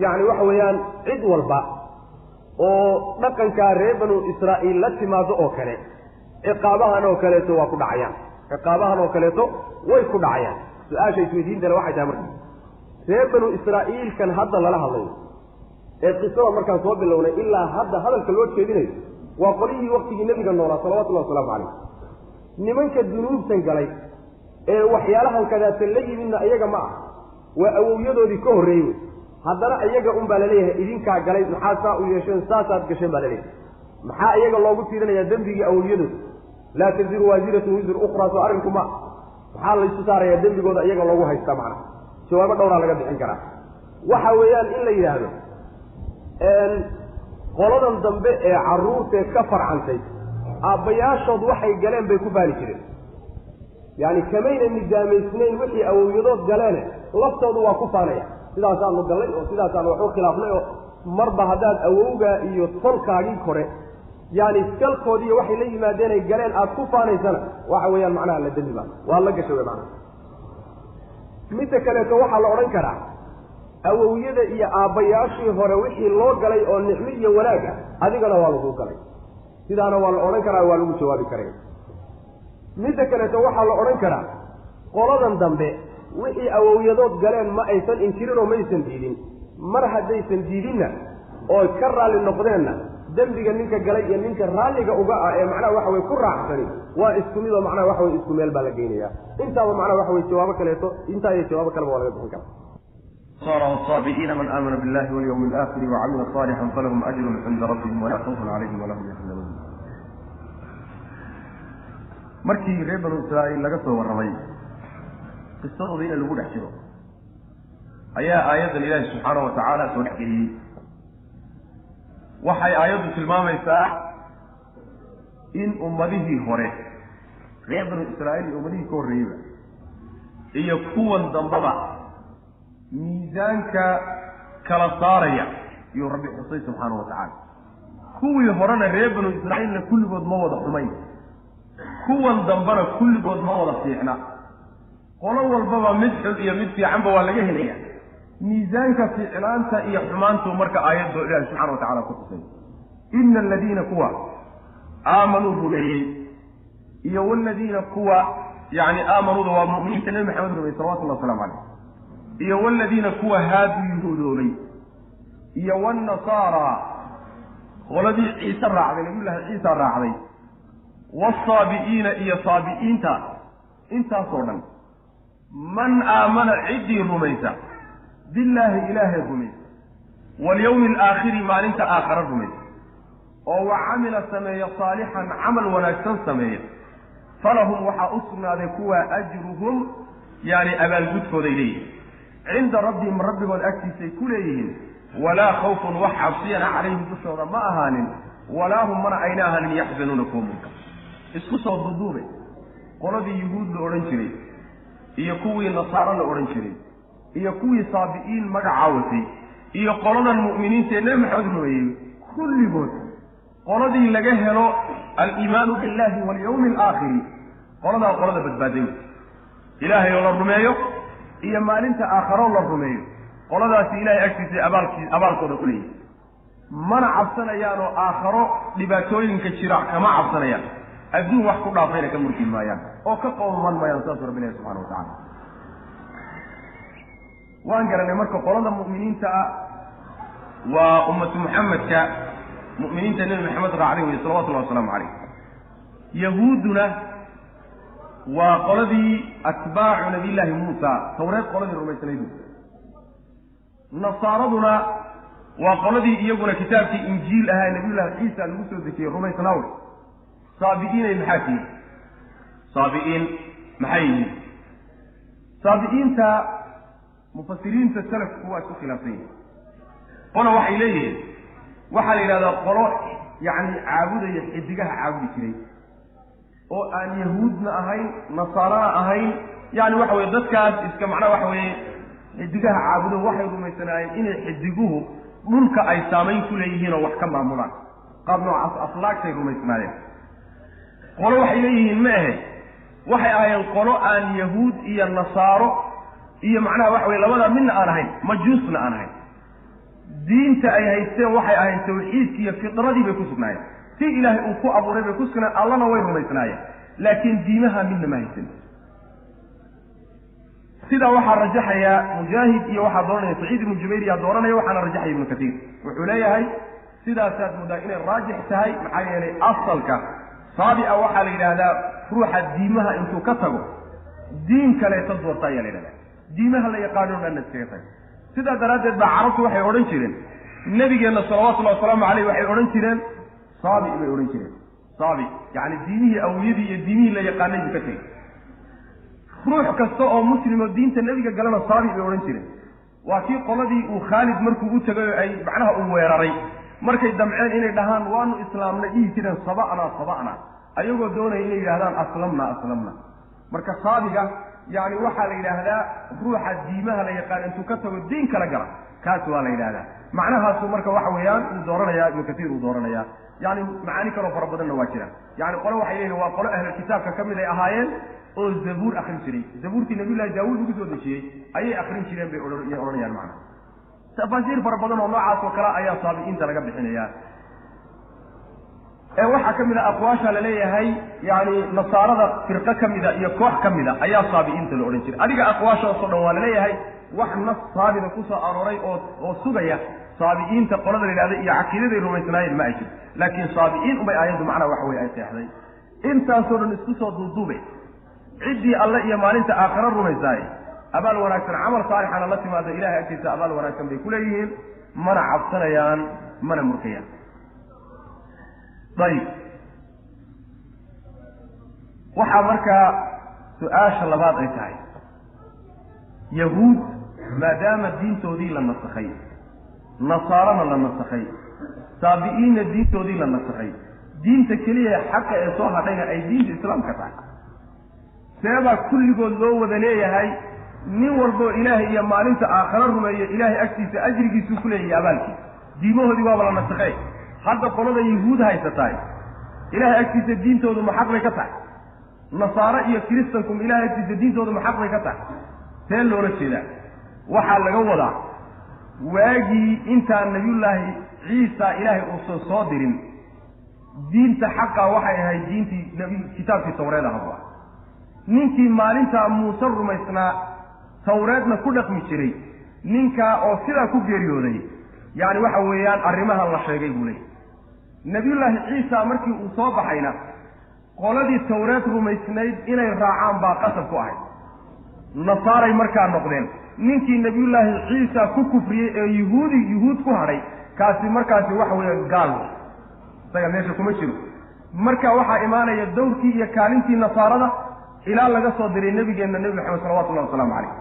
yani waxa weeyaan cid walba oo dhaqankaa reer banu israa'iil la timaado oo kale ciqaabahan oo kaleeto waa ku dhacayaan ciqaabahan oo kaleeto way ku dhacayaan su-aasha isweydiintana waxay tahay marka reer banu israa'iilkan hadda lala hadlayo ee qisada markaan soo bilownay ilaa hadda hadalka loo jeedinayo waa qolyihii waktigii nebiga noolaa salawatullahi wasalaamu calayh nimanka dunuubtan galay ee waxyaalahan kadaata la yimidna iyaga ma ah waa awowyadoodii ka horreeyey wey haddana iyaga un baa laleeyahay idinkaa galay maxaa saa u yeesheen saasaad gasheen baa laleeyahay maxaa iyaga loogu tiirinayaa dembigii awowyadooda laa taziru waasiratun wisru ukhraa soo arrinku ma maxaa laysu saarayaa dembigooda iyaga loogu haystaa macna jawaabo dhowraa laga bixin karaa waxa weeyaan in la yidhaahdo qoladan dambe ee carruurtee ka farcantay aabbayaashood waxay galeen bay ku baali jireen yacni kamayna nidaamaysnayn wixii awowyadood galeene laftoodu waa ku faanaya sidaasaanu gallay oo sidaasaanu wax u khilaafnay oo marba haddaad awowgaa iyo tolkaagii kore yani salkoodiiyo waxay la yimaadeenay galeen aada ku faanaysana waxa weeyaan macnaha la dembi baa waa la gasha wey macnaha midda kaleeto waxaa la odhan karaa awowyada iyo aabbayaashii hore wixii loo galay oo nicmo iyo wanaaga adigana waa lagu galay sidaana waa la odhan karaa waa lagu jawaabi karaya midda kaleeto waxaa la odhan karaa qoladan dambe wixii awowyadood galeen ma aysan inkirin oo maysan diidin mar haddaysan diidinna oo ka raalli noqdeenna dembiga ninka galay iyo ninka raalliga uga ah ee macnaha waxa weye ku raacsani waa isku mid oo macnaha waxa weye isku meel baa la geynayaa intaaba macnaha waxa weye jawaabo kaleeto intaa iyo jawaabo kaleba waa laga bixin karaa صار الصابئين من آمن بالله واليوم الآخر وعمل صالحا فلهم أجر عند ربهم ولا خوف عليهم ولا هم يحزنون markii reer banu israa'iil laga soo warramay qisadooda in lagu dhex jiro ayaa aayaddan ilaahi subxaanahu watacaala soo dhexgeliyey waxay aayaddu tilmaamaysaa in ummadihii hore reer banu israa'iil iyo ummadihii ka horreeyeyba iyo kuwan dambaba miisaanka kala saaraya iyuu rabbi xusay subxaanahu watacaala kuwii horena reer banu israa'iilna kulligood ma wada xumayn kuwan dambana kulligood ma wada fiicna qolo walbaba mid xun iyo mid fiicanba waa laga helaya miisaanka fiicnaanta iyo xumaantu marka aayaddo ilaahi subxana wa tacala ku xusay ina aladiina kuwa aamanuu rumeeyey iyo waladiina kuwa yani aamanuuda waa mu'miniinta nebi maxamed rumey salawatullahi waslamu caleyh iyo waladiina kuwa haaduu yuhuudoobay iyo waalnasaara qoladii ciise raacday nabiyullaahi ciisa raacday waasaabi'iina iyo saabi'iinta intaasoo dhan man aamana ciddii rumaysa billaahi ilaahay rumaysa walyawmi alaakhiri maalinta aakhara rumaysa oo wa camila sameeya saalixan camal wanaagsan sameeya falahum waxaa u sugnaaday kuwa ajruhum yani abaalgudkooday leeyihin cinda rabbihim rabbigood agtiisay ku leeyihiin walaa khawfun wax cabsiyana calayhim dushooda ma ahaanin walaa hum mana ayna ahaanin yaxzanuuna kuwa munka isku soo duduube qoladii yuhuud la odhan jiray iyo kuwii nasaaro la odhan jiray iyo kuwii saabi'iin magacaa watay iyo qoladan mu'miniinta ee nebi maxamed rumeeyey kulligood qoladii laga helo aliimaanu billahi walyawmi alaakhiri qoladaa qolada badbaaday ilaahay oo la rumeeyo iyo maalinta aakharo la rumeeyo qoladaasi ilaahay agtiisa abaalkooda ku leeyahay mana cabsanayaan oo aakharo dhibaatooyinka jira kama cabsanayaan adduun wax ku dhaafayna ka murki maayaan oo ka qowman maayaan saasuu rabbi ilahi subxana wa tacala waan garanay marka qolada mu'miniinta ah waa ummatu muxamedka mu'miniinta nebi maxamed raacday wey salawatullahi wasalaamu calayh yahuudduna waa qoladii atbaacu nabiyllaahi muusa tawreed qoladii rumaysnaydu nasaaraduna waa qoladii iyaguna kitaabkii injiil ahaa nabiyullaahi ciisa lagu soo dejiyey rumaysnaaw saabi'iinay maxaa tihiin saabi'iin maxay yihiin saabi'iinta mufasiriinta salafku waa isku khilaafsan yihin qola waxay leeyihiin waxaa la yidhahdaa qolo yacni caabudaya xidigaha caabudi jiray oo aan yahuudna ahayn nasaarana ahayn yani waxa weye dadkaas iska macnaha waxa weeye xidigaha caabudo waxay rumaysanaayeen inay xidiguhu dhulka ay saamayn ku leeyihiin oo wax ka maamulaan qaab noocaas aflaagtay rumaysnaayeen qolo waxay leeyihiin ma ahe waxay ahaayeen qolo aan yahuud iyo nasaaro iyo macnaha waxa weye labadaa midna aan ahayn majuusna aan ahayn diinta ay haysteen waxay ahayn tawxiidki iyo fitradii bay ku sugnaayeen si ilaahay uu ku abuuray bay ku sugnaan allana way rumaysnaayeen laakiin diimaha midna ma haysan sidaa waxaa rajaxaya mujaahid iyo waxaa dooranaya saciid ibnu jubayr yaa dooranaya waxaana rajaxaya ibnu katiir wuxuu leeyahay sidaasaad moodaa inay raajix tahay maxaa yeelay asalka saabica waxaa la yidhaahdaa ruuxa diimaha intuu ka tago diin kaleeta doorta ayaa la yidhahdaa diimaha la yaqaano dhanna iskaga taga sidaa daraaddeed baa carabtu waxay odhan jireen nebigeenna salawatullahi wasalaamu caleyh waxay odhan jireen saabi bay odhan jireen saabi yacni diimihii awliyadii iyo diimihii la yaqaanay buu ka tegey ruux kasta oo muslimo diinta nebiga galana saabi bay odhan jireen waa kii qoladii uu khaalid markuu u tegay oo ay macnaha uu weeraray markay damceen inay dhahaan waanu islaamna dhihi jireen saba'na ayagoo doonaya inay yidhahdaan aslamna marka saabiga yani waxaa la yidhaahdaa ruuxa diimaha la yaqaan intuu ka tago diin kala gala kaas waa la yidhahdaa macnahaasu marka waxa weeyaan uu dooranayaa ibnu katiir uu dooranayaa yani macaani kaloo fara badanna waa jira yani qole waxay leeyihin waa qolo ahlulkitaabka ka mid ay ahaayeen oo zabuur akrin jiray zabuurtii nabiyullahi daawuud ugu soo dejiyey ayay akrin jireen bay odhanayaan macnaha tafaasiir fara badan oo noocaas oo kale ayaa saabi'iinta laga bixinayaa waxaa ka mid a aqwaasha la leeyahay yani nasaarada firqo ka mida iyo koox ka mida ayaa saabi'iinta la odhan jiray adiga aqwaashaasoo dhan waa la leeyahay wax nas saabida kusoo arooray oo sugaya saabi'iinta qolada la yidhahda iyo caqiidaday rumaysnaayeen ma ay jirto laakiin saabi'iin ubay aayaddu macnaha waxa weye ay seexday intaasoo dhan isku soo duuduubay ciddii alle iyo maalinta aakhiro rumaysaaye abaal wanaagsan camal saalixana la timaado ilahay agtiisa abaal wanaagsan bay ku leeyihiin mana cabsanayaan mana murkayaan ayib waxaa markaa su-aasha labaad ay tahay yahuud maadaama diintoodii la nasakhay nasaarana la nasakhay saabi'iinna diintoodii la nasakhay diinta keliya xaqa ee soo hadhayna ay diinta islaamka tahay seebaa kulligood loo wada leeyahay nin walboo ilaahay iyo maalinta aakhiro rumeeyo ilaahay agtiisa ajrigiisuu ku leeyahay abaalkiisa diimahoodii waaba la nasakhay hadda qolada yahuud haysataay ilaahay agtiisa diintoodu ma xaq bay ka tahay nasaare iyo kiristankum ilaahay agtiisa diintoodu ma xaq bay ka tahay see loola jeedaa waxaa laga wadaa waagii intaan nabiyullaahi ciisa ilaahay uusan soo dirin diinta xaqa waxay ahayd diintii kitaabkii tawreed ahaa ninkii maalintaa muuse rumaysnaa tawreedna ku dhaqmi jiray ninkaa oo sidaa ku geeriyooday yani waxa weeyaan arrimahan la sheegay buu leeyay nabiyullaahi ciisa markii uu soo baxayna qoladii tawreed rumaysnayd inay raacaan baa qasab ku ahayd nasaaray markaa noqdeen ninkii nabiyullaahi ciisa ku kufriyey ee yuhuud ku hadhay kaasi markaasi waxa weeye gaal isaga meesha kuma jiro marka waxaa imaanaya dowrkii iyo kaalintii nasaarada ilaa laga soo diray nebigeenna nebi maxamed salawatullahi wasalaamu calayh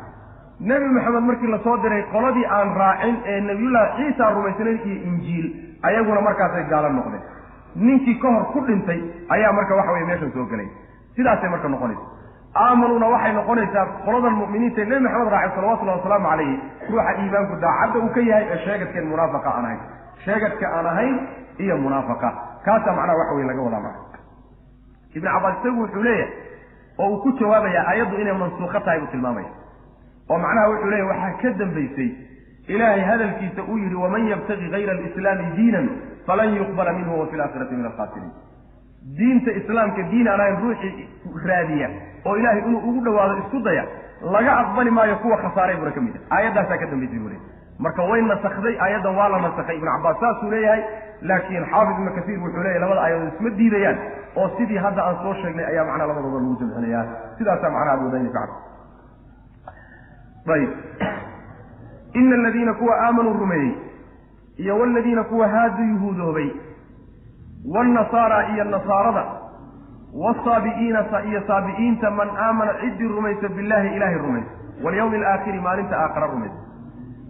nebi maxamed markii lasoo diray qoladii aan raacin ee nabiyullaahi ciisa rumaysnayd iyo injiil ayaguna markaasay gaalo noqdeen ninkii ka hor ku dhintay ayaa marka waxa weye meeshan soo gelay sidaasay marka noqonaysa aamanuuna waxay noqonaysaa qoladan mu'miniinta ee nebi maxamed raacay salawatullahi wasalaamu calayhi ruuxa iimaanku daacadda uu ka yahay ee sheegadkeen munaafaqa aan ahayn sheegadka aan ahayn iyo munaafaqa kaasaa macnaha waxa weye laga wadaa marka ibnu cabbaas isagu wuxuu leeyahay oo uu ku jawaabayaa aayaddu inay mansuuqo tahay buu tilmaamaya oo macnaha wuxuu leeyahy waxaa ka dambaysay ilaahay hadalkiisa uu yidhi waman yabtagi hayra alislaami diinan falan yuqbala minhu wa fi laakhirati min alkhaasiriin diinta islaamka diin aan ahayn ruuxii raadiya oo ilaahay inuu ugu dhawaado isku daya laga aqbali maayo kuwa khasaaray buna ka mid ah aayaddaasaa ka dambaysay buu leeyahy marka way nasakday aayaddan waa la nasakhay ibnu cabbaas saasuu leeyahay laakiin xaafid ibnu kasiir wuxuu leeyahy labada aayadood isma diidayaan oo sidii hadda aan soo sheegnay ayaa macnaa labadooda lagu jamcinayaa sidaasaa macnaha awoodayni ka cad ayib ina aladiina kuwa aamanuu rumeeyey iyo waladiina kuwa haaduu yuhuudoobay waalnasaara iyo nasaarada waalsaabi'iina iyo saabi'iinta man aamana ciddii rumaysa billaahi ilaahay rumaysa walyawmi alaakhiri maalinta aakhara rumaysa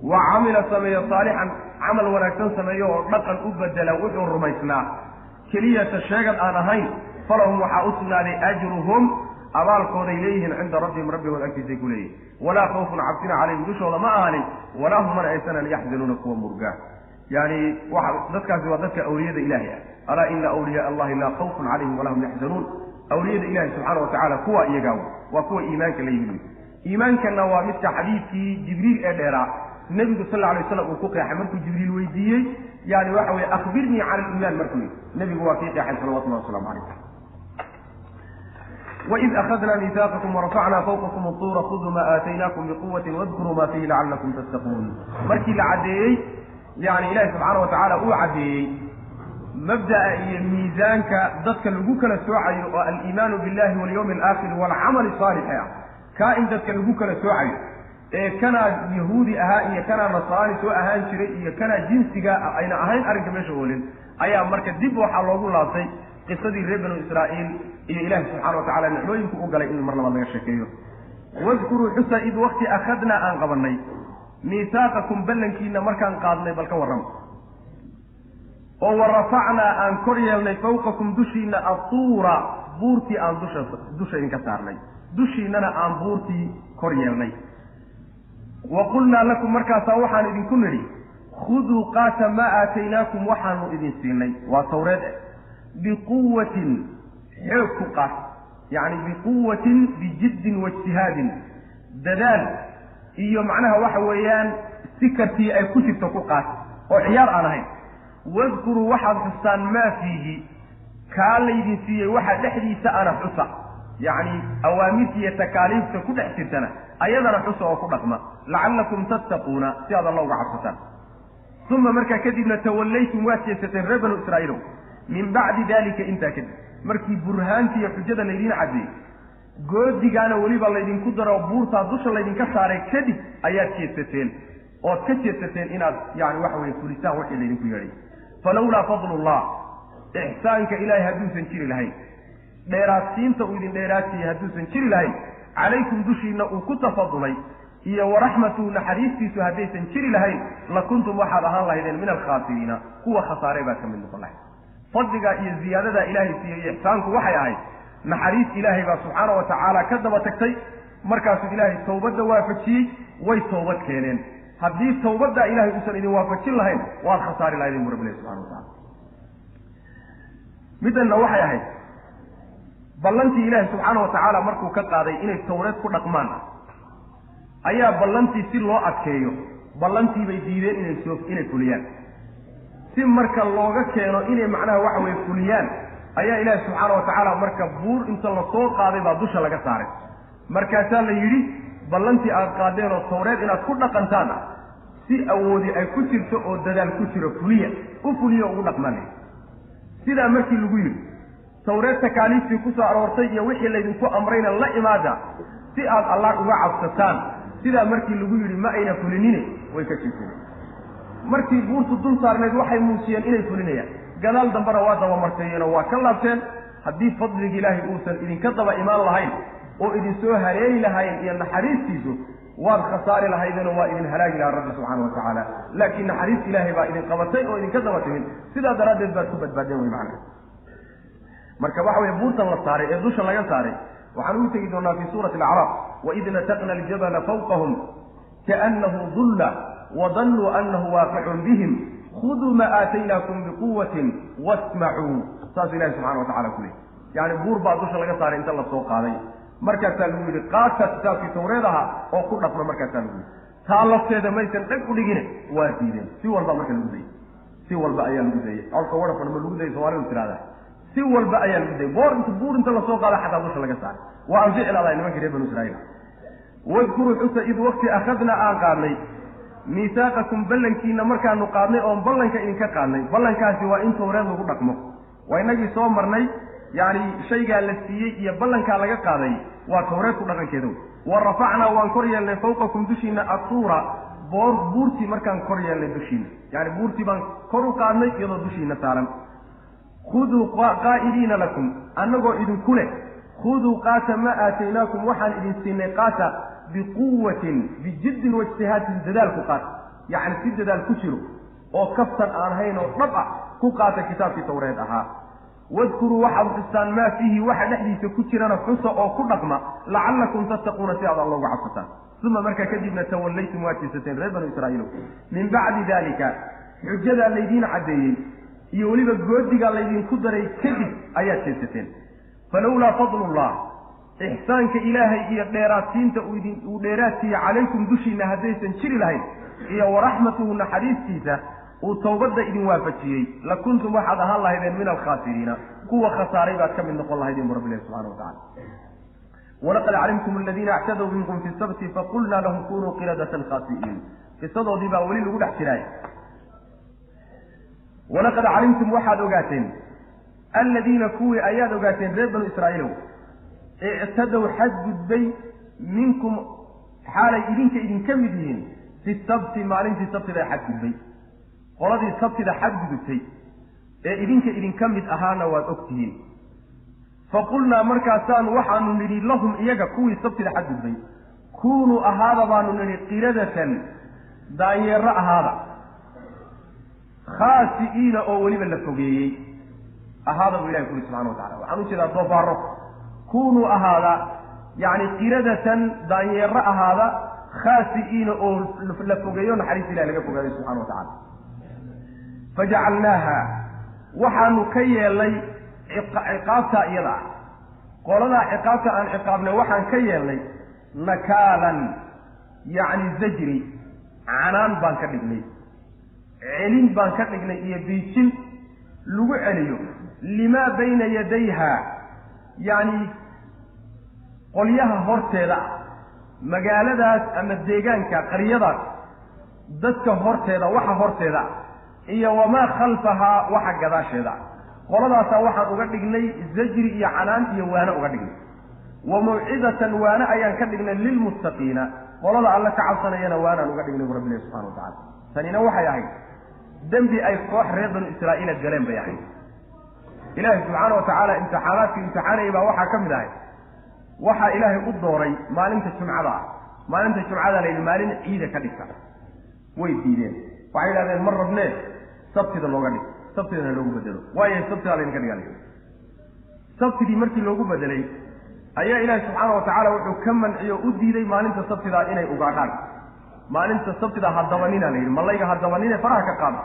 wa camila sameeyo saalixan camal wanaagsan sameeyo oo dhaqan u bedela wuxuu rumaysnaa keliyata sheegad aan ahayn falahum waxaa u sugnaaday ajruhum abaalkooday leeyihiin cinda rabbihim rabbigood agtiisay ku leeyihin walaa khawfun cabsina calayhim dushooda ma ahaanin walaa hum mana aysanan yaxzanuuna kuwa murgaa yani dadkaasi waa dadka awliyada ilaahay ah alaa ina awliyaa allahi laa khawfun calayhim walaa hum yaxzanuun awliyada ilahi subxaana watacaala kuwa iyagaa waa kuwa iimaanka la yimid iimaankanna waa midka xadiidkii jibriil ee dheeraa nebigu sal alay waslam uu ku qeexay markuu jibriil weydiiyey yani waxa weye akhbirnii cala aliimaan markuu yidhi nebigu waa kii qeexay salawatullahi wasalaamu calayh وإذ أخذنا ميثاقكم ورفعنا فوقكم الطور خذوا ما آتيناكم بقوة واذكروا ما فيه لعلكم تتقون مركي لعدي يعني إله سبحانه وتعالى عدي مبدأ ميزانك ضدك اللقوك لسوعي الإيمان بالله واليوم الآخر والعمل الصالح كائن ضدك اللقوك لسوعي كان يهودي أهائي كان نصراني سوء أهان شريئي كان جنسك أين أهين أرنك مشغولين أيام مركز دب وحلوه الله سي qisadii reer banu israa'iil iyo ilaahi subxaana watacaala nicmooyinku u galay in mar labaad laga sheekeeyo wadkuruu xusa id wakti akhadnaa aan qabannay miisaaqakum ballankiina markaan qaadnay bal ka warrama oo wa rafacnaa aan kor yeelnay fawqakum dushiina atuura buurtii aan dusha idinka saarnay dushiinana aan buurtii kor yeelnay wa qulnaa lakum markaasaa waxaan idinku nidhi khuduu qaata maa aataynaakum waxaanu idin siinay waa tawreed biquwatin xoog ku qaat yani biquwatin bijiddin waijtihaadin dadaal iyo macnaha waxa weeyaan si kartii ay ku jirto ku qaat oo ciyaar aan ahayn wadkuruu waxaad xustaan maa fiihi kaa laydin siiyey waxa dhexdiisa ana xusa yacni awaamirta iyo takaaliifta ku dhex jirtana ayadana xusa oo ku dhaqma lacallakum tattaquuna si aad alla uga cabsataan uma markaa kadibna tawallaytum waad jeesateen reer banu israa'iilow min bacdi dalika intaa kadib markii burhaantii iyo xujada laydiin caddeeyey goodigaana weliba laydinku daro buurtaa dusha laydinka saaray kadib ayaad jeedsateen ood ka jeedsateen inaad yani waxa weye fulisaan wixii laydinku yeedhay falawlaa fadlullah ixsaanka ilaahay hadduusan jiri lahayn dheeraadsiinta uu idin dheeraadsiiyey hadduusan jiri lahayn calaykum dushiina uu ku tafadulay iyo waraxmatuhu naxariistiisu haddaysan jiri lahayn lakuntum waxaad ahaan lahaydeen min alkhaasiriina kuwa khasaaray baad ka mid noqon lahayd fadligaa iyo ziyaadadaa ilaahay siiyey iyo ixsaanku waxay ahayd naxariis ilaahay baa subxaana wa tacaala ka daba tagtay markaasuu ilaahay tawbadda waafajiyey way tawbad keeneen haddii tawbaddaa ilahay uusan idin waafajin lahayn waad khasaari lahaydeen buu rabbi ilahi subxana wa tacala middanna waxay ahayd ballantii ilaahay subxaana wa tacaala markuu ka qaaday inay tawreed ku dhaqmaan ayaa ballantii si loo adkeeyo ballantii bay diideen inay fuliyaan si marka looga keeno inay macnaha waxa weye fuliyaan ayaa ilaahi subxaana wa tacaala marka buur inta lasoo qaaday baa dusha laga saaray markaasaa la yidhi ballantii aad qaadeen oo tawreed inaad ku dhaqantaan si awoodi ay ku jirto oo dadaal ku jiro fuliya u fuliyo ugu dhaqmanay sidaa markii lagu yidhi tawreed takaaliiftii ku soo aroortay iyo wixii laydinku amrayna la imaada si aad allah uga cabsataan sidaa markii lagu yidhi ma ayna fulinine way ka jeesadeen markii buurtu dul saarneed waxay muujiyeen inay fulinayaan gadaal dambena waa dabamarteeyeenoo waa ka laabteen haddii fadliga ilaahay uusan idinka daba imaan lahayn oo idin soo hareeri lahayn iyo naxariistiisu waad khasaari lahaydeenoo waa idin halaagi lahaa rabbi subxaana watacaala laakiin naxariis ilaahay baa idin qabatay oo idinka daba timin sidaa daraaddeed baad ku badbaadeen wey macnaha marka waxa weye buurtan la saaray ee dusha laga saaray waxaan ugu tegi doonaa fi suurati alacraaf waid nataqna aljabala fawqahum kaannahu dulla wadannuu annahu waaqicun bihim khuduu ma aataynaakum biquwatin wasmacuu saas ilahi subxana wa tacala ku leey yani buur baa dusha laga saaray inta la soo qaaday markaasaa lagu yidhi qaata kitaabkii tawreed aha oo ku dhaqma markaasaa lagu yidhi taa lafteeda maysan dheg u dhigine waa diideen si walba marka lagu dayey si walba ayaa lagu dayey colka wadhafan ma lagu dayay soomaalidu tirahdaa si walba ayaa lagu dayay buur inta lasoo qaada xataa dusha laga saaray waa aan ficlaadahay nimankii reer banu israa'iil wadkuruu xusa id waqti akhadna aan qaadnay miisaaqakum ballankiina markaanu qaadnay oon ballanka idinka qaadnay ballankaasi waa in tawreed lagu dhaqmo waa inagii soo marnay yacni shaygaa la siiyey iyo ballankaa laga qaaday waa tawreed ku dhaqankeeda wey wa rafacnaa waan kor yeelnay fawqakum dushiina atuura buurtii markaan kor yeelnay dushiina yani buurtii baan kor u qaadnay iyadoo dushiina saaran khuduu qaa'iliina lakum annagoo idinku leh khuduu qaata ma aataynaakum waxaan idin siinay qaata biquwatin bijiddin waijtihaadin dadaalku qaata yacni si dadaal ku jiro oo kaftan aan hayn oo dhab ah ku qaata kitaabkii tawreed ahaa wadkuruu waxaad xustaan maa fiihi waxa dhexdiisa ku jirana xusa oo ku dhaqma lacallakum tattaquuna si aad alla uga cabsataan uma markaa kadibna tawallaytum waad jeesateen reer banu israa'iilow min bacdi daalika xujadaa laydiin caddeeyey iyo weliba goodigaa laydinku daray kadib ayaad jeesateen falowlaa fadlullah ixsaanka ilaahay iyo dheeraadsiinta uu dheeraadsiiye calaykum dushiina haddaysan jiri lahayn iyo waraxmatuhu naxariistiisa uu tawbadda idin waafajiyey lakuntum waxaad ahaan lahaydeen min alkhaasiriina kuwa khasaaray baad ka mid noqon lahaydeen bu rabbi ilahi subxana wa tacala walaqad calimtum aladiina actadow minkum fi sabti faqulnaa lahum kunuu qiradatan khaasi'iin qisadoodii baa weli lagu dhex jiraay walaqad calimtum waxaad ogaateen aladiina kuwii ayaad ogaateen reer banu israa'iilow ictadow xadgudbay minkum xaalay idinka idinka mid yihiin fi sabti maalintii sabtida xadgudbay qoladii sabtida xadgudubtay ee idinka idinka mid ahaana waad og tihiin faqulnaa markaasaan waxaanu nidhi lahum iyaga kuwii sabtida xadgudbay kuunuu ahaada baanu nidhi qiradatan daanyeero ahaada khaasi'iina oo weliba la fogeeyey ahaada buu ilahi ku yidhi subxana wa tacala waxaan u jeedaa doofaaro kuunuu ahaada yacni qiradatan daanyeero ahaada khaasi'iina oo la fogeeyo naxariis ilahi laga fogaaday subxana wa tacala fajacalnaaha waxaanu ka yeelnay ciqaabtaa iyada ah qoladaa ciqaabta aan ciqaabnay waxaan ka yeelnay nakaalan yacni zajri canaan baan ka dhignay celin baan ka dhignay iyo biijin lagu celiyo limaa bayna yadayha yacni qolyaha horteeda ah magaaladaas ama deegaanka qaryadaas dadka horteeda waxa horteeda iyo wamaa khalfahaa waxa gadaasheeda qoladaasaa waxaan uga dhignay zajri iyo canaan iyo waano uga dhignay wa mawcidatan waano ayaan ka dhignay lilmuttaqiina qolada alle ka cabsanayana waanaan uga dhignay bu rabbilahi subxana wa tacala tanina waxay ahayd dembi ay koox reer banu israa'iila galeen bay ahayd ilaahay subxaana wa tacaala imtixaanaadkii imtixaanayay baa waxaa ka mid ahay waxaa ilaahay u dooray maalinta jumcada ah maalinta jumcada la yidhi maalin ciida ka dhigta way diideen waxay yidhahdeen ma rabnee sabtida looga dhig sabtidana loogu bedelo waayo sabtidaa laydinka dhigaalay sabtidii markii loogu bedelay ayaa ilaahi subxaana wa tacaala wuxuu ka manciyo u diiday maalinta sabtidaa inay ugaadhaan maalinta sabtidaa ha dabanina la yidhi malayga ha dabanine faraha ka qaada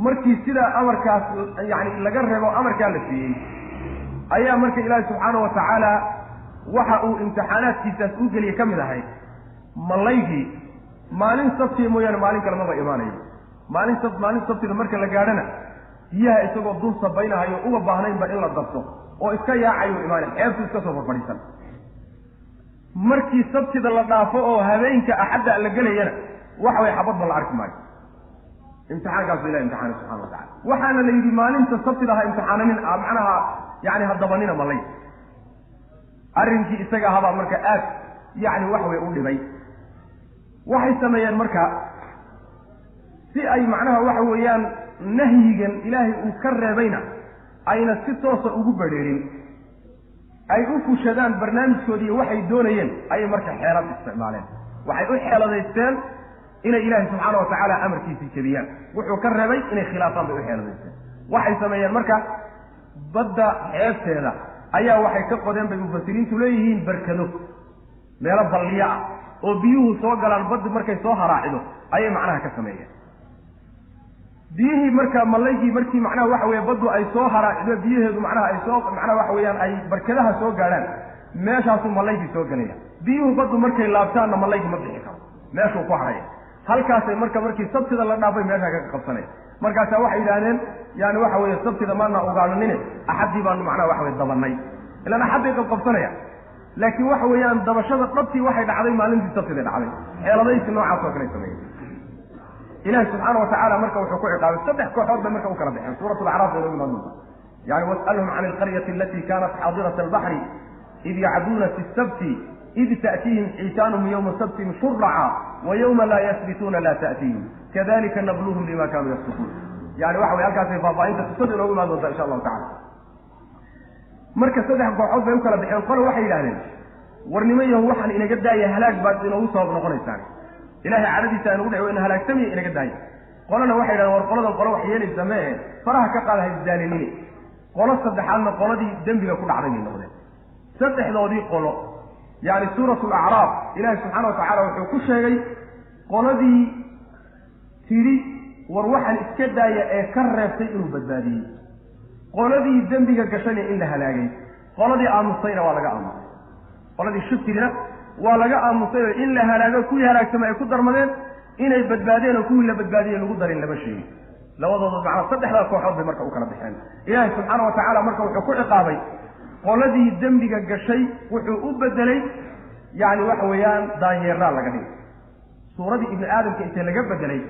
markii sidaa amarkaas yani laga reebo amarkaa la siiyey ayaa marka ilaahi subxaana wa tacaala waxa uu imtixaanaadkiisaas u geliye ka mid ahay malaygii maalin sabtiya mooyaane maalin kale maba imaanayo maalin sabtida marka la gaadhana biyaha isagoo dul sabaynahayo uga baahnaynba in la dabto oo iska yaacayu imaanay xeebtu iska soo farfadhiisan markii sabtida la dhaafo oo habeenka axadda la gelayana waxa way xabadba la arki maayo imtixaankaas ilahay imtixaanay subxana wa tacala waxaana la yidhi maalinta sabtida ha imtixaananin macnaha yani ha dabanina malay arrinkii isaga ahabaa marka aad yani wax way u dhibay waxay sameeyeen marka si ay macnaha waxa weeyaan nahyigan ilaahay uu ka reebayna ayna si toosa ugu badheerin ay u fushadaan barnaamijkoodii waxay doonayeen ayay marka xeelad isticmaaleen waxay u xeeladaysteen inay ilaahay subxaana wa tacaala amarkiisii jebiyaan wuxuu ka reebay inay khilaafaan bay u xeeladaysteen waxay sameeyeen marka badda xeebteeda ayaa waxay ka qodeen bay mufasiriintu leeyihiin barkado meelo balliyo ah oo biyuhu soo galaan baddi markay soo haraacido ayay macnaha ka sameeyeen biyihii marka malaygii markii macnaha waxa weeye baddu ay soo haraacido biyaheedu macnaha ay soo macnaha waxa weeyaan ay barkadaha soo gaadhaan meeshaasuu malaygii soo gelaya biyuhu baddu markay laabtaanna malaygii ma bixi karo meeshuu ku haraya halkaasay markii sabtida la dhaafay meeshaa ka qabsanaya markaasaa waxay yidhaahdeen yani waxa weeye sabtida maana ugaadhanine axaddii baanu macnaha waxa weye dabanay ilaan axadday qabsanaya laakiin waxa weeyaan dabashada dhabtii waxay dhacday maalintii sabtiday dhacday xeeladaysi noocaas oo kale sameeyey ilahi subxaana wa tacaala marka wuxuu ku ciqaabay 3 kooxood bay marka u kala baxeen suurat alacraaf bay noogu imaan doontaa yani was'alhum can alqaryati alati kanat xaadirat albaxri id yacduuna fi sabti id ta'tiihim xiitaanhum yowma sabtihim shuraca wa yowma laa yasbituuna laa ta'tiihim kadalika nabluhum bima kanuu yasbituun yani waxa way halkaasay faahfaahinta qisada inoogu imaan doontaa insha allahu tacala marka 3 kooxood bay u kala baxeen qole waxay yidhahdeen war niman yahu waxaan inaga daaya halaag baad inoogu sabab noqonaysaan ilahay cadhadiisa aynugu dhaci wayna halaagsamiya inaga daaya qolana waxay yidhahdeen war qoladan qolo wax yeelaysa mee faraha ka qaada haisdaalinini qolo saddexaadna qoladii dembiga ku dhacday bay noqdeen 3doodii qolo yani suurat alacraaf ilahi subxaana wa tacaala wuxuu ku sheegay qoladii tidhi war waxaan iska daaya ee ka reebtay inuu badbaadiyey qoladii dembiga gashayna in la halaagay qoladii aamustayna waa laga aamusay qoladii shirkigina waa laga aamusay oo in la halaago kuwii halaagsama ay ku darmadeen inay badbaadeen oo kuwii la badbaadiyey lagu darin lama sheegin labadooda macnaa 3daa kooxood bay marka u kala baxeen ilaahi subxaana wa tacaala marka wuxuu ku ciqaabay qoladii dembiga gashay wuxuu u bedelay yani waxa weeyaan daanyeeraa laga dhigay suuradii ibni aadamka intay laga bedelay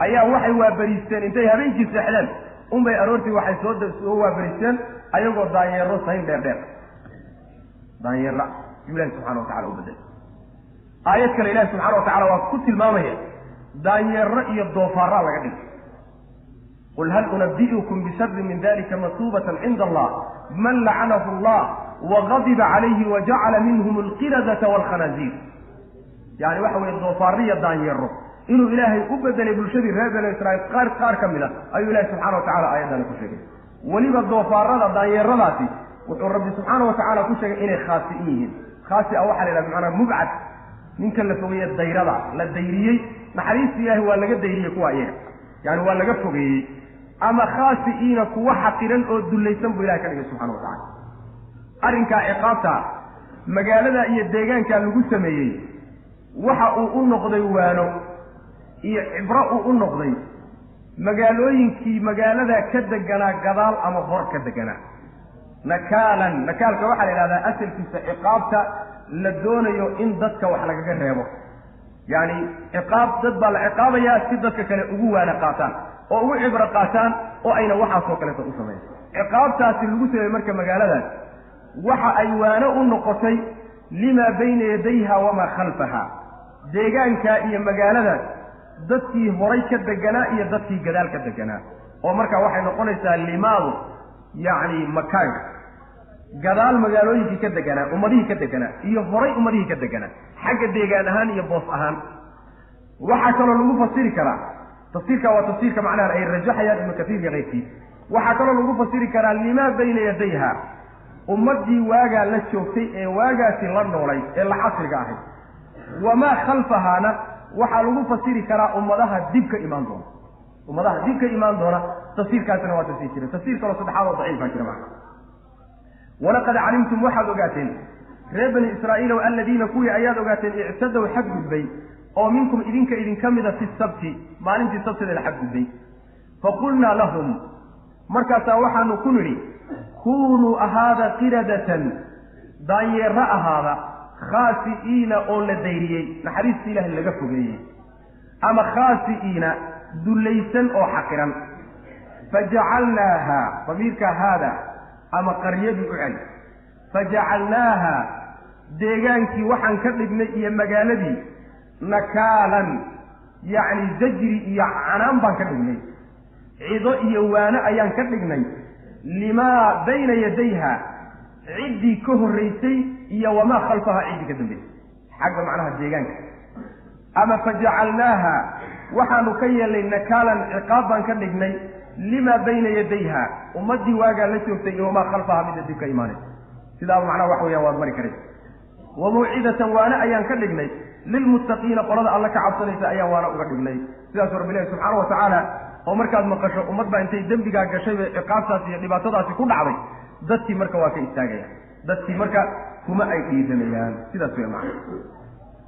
ayaa waxay waabariisteen intay habeenkii seexdeen unbay aroortii waxay soo waabariisteen ayagoo daanyeero sayn dheerdheer daanyeera yuu ilahi subxana wa tacala u bedelay aayad kale ilahi subxana wa tacala waa ku tilmaamaya daanyeero iyo doofaaraa laga dhigay qul hal unabi'ukum bisharrin min dalika masuubatan cinda allah man lacanahu allah wagadiba calayhi wajacala minhum alqiradata waalkhanaasiir yani waxa weeye doofaariya daanyeero inuu ilaahay u bedelay bulshadii reer banu israiil qaar ka mid a ayuu ilahi subxana wa tacala aayaddaani ku sheegay weliba doofaarada daanyeeradaasi wuxuu rabbi subxaana wa tacaala ku sheegay inay khaasi'in yihiin khaasi a waxaa la yidhaha bimacnaa mubcad ninka la fogeeye dayrada la dayriyey naxariista ilaahi waa laga dayriyey kuwa iyaga yani waa laga fogeeyey ama khaasi'iina kuwa xaqiran oo dullaysan buu ilahay ka dhigay subxana wa tacala arrinkaa ciqaabta magaalada iyo deegaankaa lagu sameeyey waxa uu u noqday waano iyo cibro uu u noqday magaalooyinkii magaalada ka deganaa gadaal ama hor ka deganaa nakaalan nakaalka waxaa la yidhahdaa asalkiisa ciqaabta la doonayo in dadka wax lagaga reebo yani ciqaab dad baa la ciqaabayaa si dadka kale ugu waana qaataan oo ugu cibro qaataan oo ayna waxaasoo kaleeto u samayn ciqaabtaasi lagu sameeyey marka magaaladaas waxa ay waano u noqotay limaa bayna yadayha wamaa khalfaha deegaankaa iyo magaaladaas dadkii horay ka deganaa iyo dadkii gadaal ka deganaa oo markaa waxay noqonaysaa limaadu yacni makaanka gadaal magaalooyinkii ka deganaa ummadihii ka deganaa iyo horay ummadihii ka deganaa xagga deegaan ahaan iyo boos ahaan waxaa kaloo lagu fasiri karaa tafsiirka waa tafsiirka macnaha ay rajaxayaan ibnu kasiir iyo keyrkii waxaa kaloo lagu fasiri karaa limaa bayna yadayha ummaddii waagaa la joogtay ee waagaasi la noolay ee la casriga ahayd wamaa khalfahaana waxaa lagu fasiri karaa ummadaha dib ka imaan doona ummadaha dib ka imaan doona tafsiirkaasina waa tafsiir jira tafsiir kaloo saddexaad oo daciif baa jira macna walaqad calimtum waxaad ogaateen reer bani israa'iilow alladiina kuwii ayaad ogaateen ictadow xadgudbay oo minkum idinka mida fi sabti maalintii sabtida la xadgudbay faqulnaa lahum markaasaa waxaanu ku nidhi kunuu ahaada qiradatan daanyeero ahaada khaasi'iina oo la dayriyey naxariista ilaahay laga fogeeyey ama khaasi'iina dulaysan oo xaqiran fajacalnaaha damiirka haada ama qaryadii u celi fajacalnaaha deegaankii waxaan ka dhignay iyo magaaladii nakaalan yacni zajri iyo canaan baan ka dhignay cido iyo waano ayaan ka dhignay limaa bayna yadayha ciddii ka horraysay iyo wamaa khalfaha ciddii ka dambaysay xagga macnaha deegaanka ama fajacalnaaha waxaanu ka yeelnay nakaalan ciqaab baan ka dhignay limaa bayna yadayha ummaddii waagaa la joogtay iyo wamaa khalfaha midda dib ka imaanaysa sidaaba macnaha wax weeyaan waad mari karaysa wa mawcidatan waana ayaan ka dhignay lilmuttaqiina qolada alla ka cabsanaysa ayaan waana uga dhignay sidaasuu rabbi ilahi subxaana wa tacaala oo markaad maqasho ummad baa intay dembigaa gashay bay ciqaabtaasi iyo dhibaatadaasi ku dhacday dadkii marka waa ka istaagayaan dadkii marka kuma ay dhiiranayaan sidaas wey macna